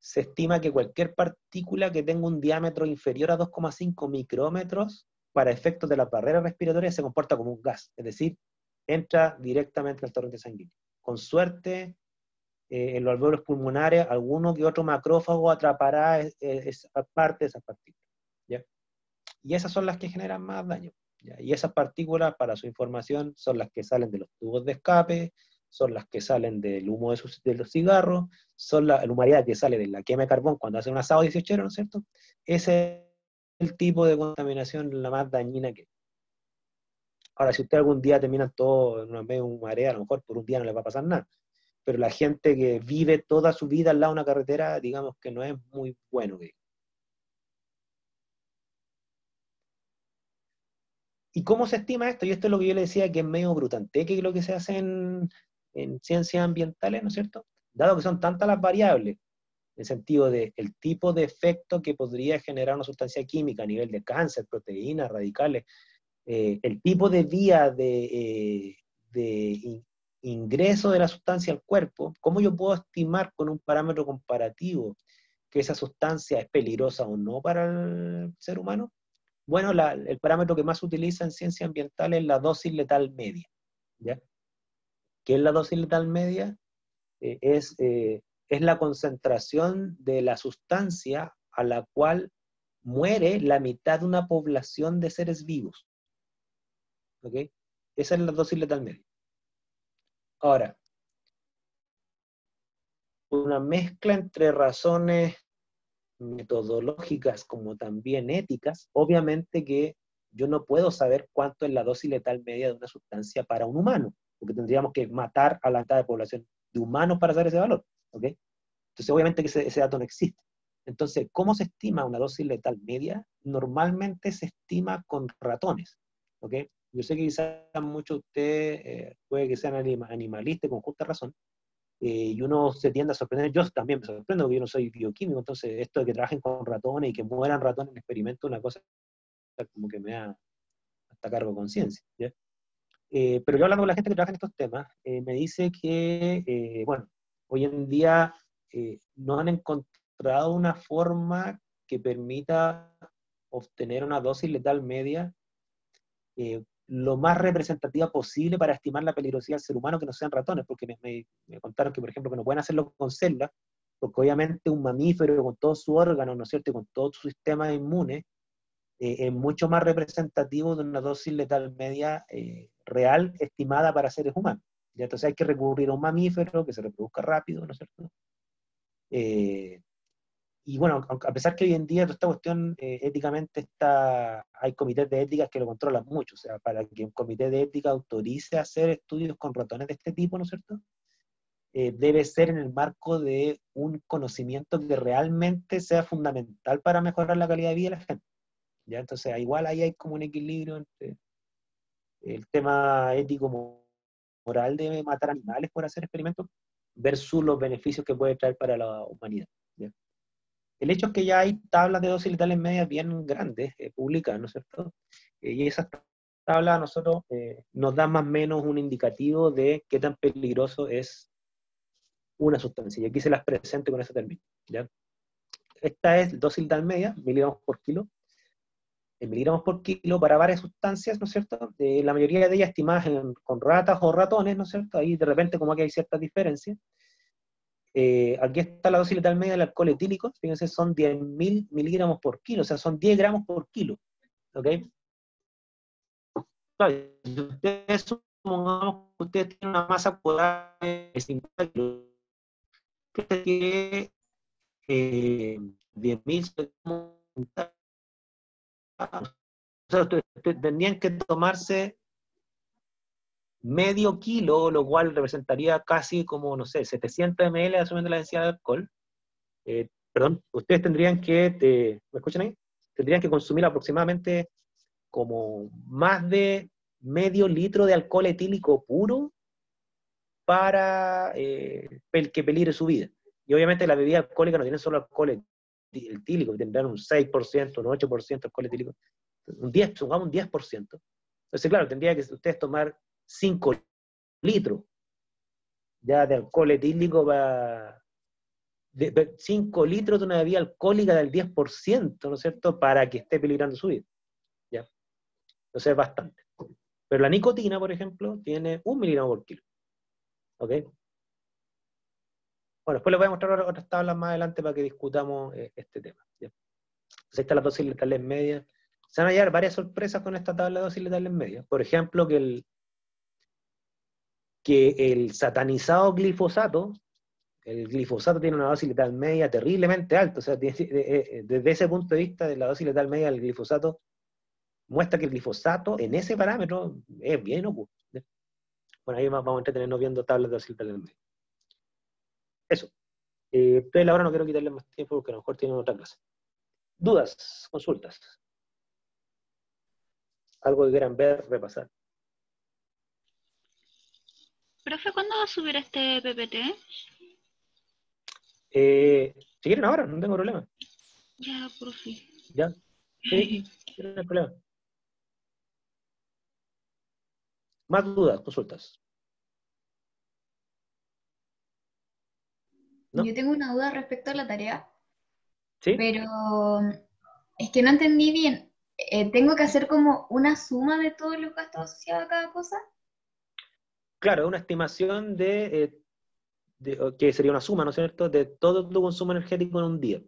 se estima que cualquier partícula que tenga un diámetro inferior a 2,5 micrómetros, para efectos de las barreras respiratorias, se comporta como un gas, es decir, entra directamente al torrente sanguíneo. Con suerte, en los alvéolos pulmonares, alguno que otro macrófago atrapará esa parte de esas partículas, ¿ya? Y esas son las que generan más daño, ¿ya? Y esas partículas, para su información, son las que salen de los tubos de escape, son las que salen del humo de los cigarros, son la humareda que sale de la quema de carbón cuando hacen un asado 18, ¿no es cierto? Ese es el tipo de contaminación la más dañina que hay. Ahora, si usted algún día termina todo en una medio marea, a lo mejor por un día no le va a pasar nada, pero la gente que vive toda su vida al lado de una carretera, digamos que no es muy bueno. ¿Y cómo se estima esto? Y esto es lo que yo le decía, que es medio brutanteque, que lo que se hace en ciencias ambientales, ¿no es cierto? Dado que son tantas las variables, en el sentido de el tipo de efecto que podría generar una sustancia química a nivel de cáncer, proteínas, radicales, el tipo de vía de ingreso de la sustancia al cuerpo, ¿cómo yo puedo estimar con un parámetro comparativo que esa sustancia es peligrosa o no para el ser humano? Bueno, el parámetro que más se utiliza en ciencia ambiental es la dosis letal media, ¿ya? ¿Qué es la dosis letal media? Es la concentración de la sustancia a la cual muere la mitad de una población de seres vivos, ¿ok? Esa es la dosis letal media. Ahora, una mezcla entre razones metodológicas como también éticas, obviamente que yo no puedo saber cuánto es la dosis letal media de una sustancia para un humano, porque tendríamos que matar a la mitad de población de humanos para saber ese valor, ¿ok? Entonces obviamente que ese dato no existe. Entonces, ¿cómo se estima una dosis letal media? Normalmente se estima con ratones, ¿ok? yo sé que quizás muchos de ustedes puede que sean animalistas con justa razón, y uno se tiende a sorprender, yo también me sorprendo porque yo no soy bioquímico, entonces esto de que trabajen con ratones y que mueran ratones en experimentos, una cosa como que me da hasta cargo de conciencia, ¿ya? Pero yo hablando con la gente que trabaja en estos temas, me dice que, bueno, hoy en día no han encontrado una forma que permita obtener una dosis letal media lo más representativa posible para estimar la peligrosidad del ser humano que no sean ratones, porque me contaron que, por ejemplo, que no pueden hacerlo con células, porque obviamente un mamífero con todos sus órganos, ¿no es cierto?, y con todo su sistema inmune, es mucho más representativo de una dosis letal media real estimada para seres humanos. ¿Ya? Entonces hay que recurrir a un mamífero que se reproduzca rápido, ¿no es cierto? Y bueno, a pesar que hoy en día toda esta cuestión éticamente hay comités de ética que lo controlan mucho, o sea, para que un comité de ética autorice hacer estudios con ratones de este tipo, ¿no es cierto? Debe ser en el marco de un conocimiento que realmente sea fundamental para mejorar la calidad de vida de la gente. ¿Ya? Entonces, igual ahí hay como un equilibrio entre el tema ético-moral de matar animales por hacer experimentos versus los beneficios que puede traer para la humanidad. ¿Ya? El hecho es que ya hay tablas de dosis letales medias bien grandes, publicadas, ¿no es cierto? Y esas tablas a nosotros nos dan más o menos un indicativo de qué tan peligroso es una sustancia. Y aquí se las presento con ese término. ¿Ya? Esta es dosis letal media, miligramos por kilo, en miligramos por kilo para varias sustancias, ¿no es cierto? La mayoría de ellas estimadas con ratas o ratones, ¿no es cierto? Ahí de repente como que hay ciertas diferencias. Aquí está la dosis letal media del alcohol etílico, fíjense, son 10.000 miligramos por kilo, o sea, son 10 gramos por kilo, ¿ok? Claro, si ustedes, supongamos que ustedes tienen una masa corporal de 50 kilos, que 10.000 o sea, ustedes tendrían que tomarse medio kilo, lo cual representaría casi como, no sé, 700 ml asumiendo la densidad de alcohol. Perdón, ustedes tendrían que, ¿me escuchan ahí? Tendrían que consumir aproximadamente como más de medio litro de alcohol etílico puro para que peligre su vida. Y obviamente la bebida alcohólica no tiene solo alcohol etílico, tendrán un 6%, un 8% de alcohol etílico, un 10%, supongamos un 10%. Entonces, claro, tendría que ustedes tomar 5 litros ya de alcohol etílico para 5 litros de una bebida alcohólica del 10%, ¿no es cierto?, para que esté peligrando su vida. ¿Ya? Entonces es bastante. Pero la nicotina, por ejemplo, tiene 1 miligramo por kilo. ¿Ok? Bueno, después les voy a mostrar otras tablas más adelante para que discutamos este tema. ¿Ya? Entonces, esta es la dosis letales medias. Se van a hallar varias sorpresas con esta tabla de dosis letales medias. Por ejemplo, que el satanizado glifosato, el glifosato tiene una dosis letal media terriblemente alta. O sea, desde ese punto de vista de la dosis letal media del glifosato, muestra que el glifosato en ese parámetro es bien inocuo. Bueno, ahí vamos a entretenernos viendo tablas de dosis letales medias. Eso. Ustedes ahora no quiero quitarles más tiempo porque a lo mejor tienen otra clase. ¿Dudas? ¿Consultas? ¿Algo que quieran ver, repasar? Profe, ¿cuándo va a subir este PPT? Si quieren ahora, no tengo problema. Ya, profe. ¿Ya? Sí, no hay problema. ¿Más dudas? ¿Consultas? ¿No? Yo tengo una duda respecto a la tarea, ¿Sí? pero es que no entendí bien. ¿Tengo que hacer como una suma de todos los gastos asociados a cada cosa? Claro, una estimación que sería una suma, ¿no es cierto?, de todo tu consumo energético en un día.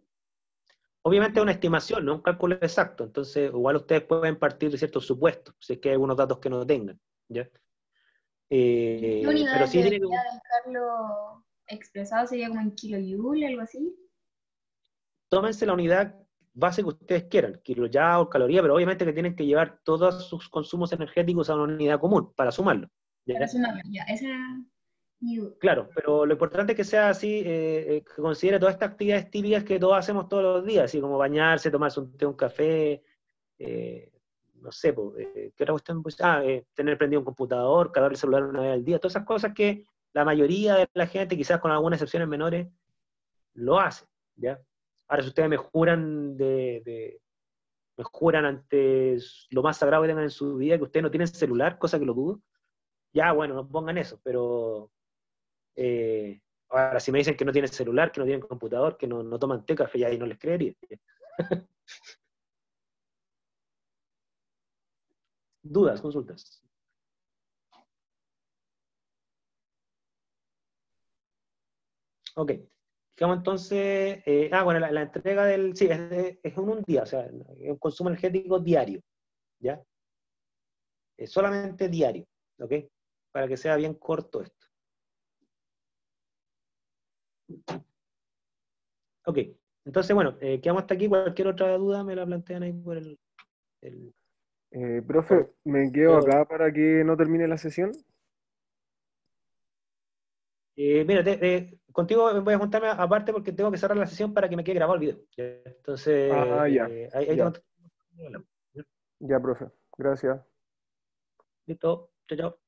Obviamente es una estimación, no un cálculo exacto, entonces igual ustedes pueden partir de ciertos supuestos, si es que hay algunos datos que no tengan, ¿ya? ¿Qué Pero unidades sí tiene que... debería dejarlo expresado? ¿Sería como en kilojoule, algo así? Tómense la unidad base que ustedes quieran, kilojoule o caloría, pero obviamente que tienen que llevar todos sus consumos energéticos a una unidad común para sumarlo, ¿ya? Para sumarlo, ya. Esa era mi duda. Claro, pero lo importante es que sea así, que considere todas estas actividades típicas que todos hacemos todos los días, así como bañarse, tomarse un té, un café, no sé, ¿qué otra cuestión? Pues, tener prendido un computador, cargar el celular una vez al día, todas esas cosas que la mayoría de la gente, quizás con algunas excepciones menores, lo hace, ¿ya? Ahora, si ustedes me juran me juran ante lo más sagrado que tengan en su vida, que ustedes no tienen celular, cosa que lo dudo, ya, bueno, no pongan eso, pero ahora, si me dicen que no tienen celular, que no tienen computador, que no toman té, café, ya ahí no les creería. Dudas, consultas. Ok. Digamos entonces, bueno, la entrega sí, es en un día, o sea, es un consumo energético diario, ¿ya? Es solamente diario, ¿ok? Para que sea bien corto esto. Ok, entonces, bueno, quedamos hasta aquí. Cualquier otra duda me la plantean ahí por el Profe, por- me quedo acá para que no termine la sesión. mira, contigo voy a juntarme aparte porque tengo que cerrar la sesión para que me quede grabado el video. ¿Ya? Entonces, Ah, ya, ahí ya, tengo. ya, profe. Gracias. Listo, chao, chao.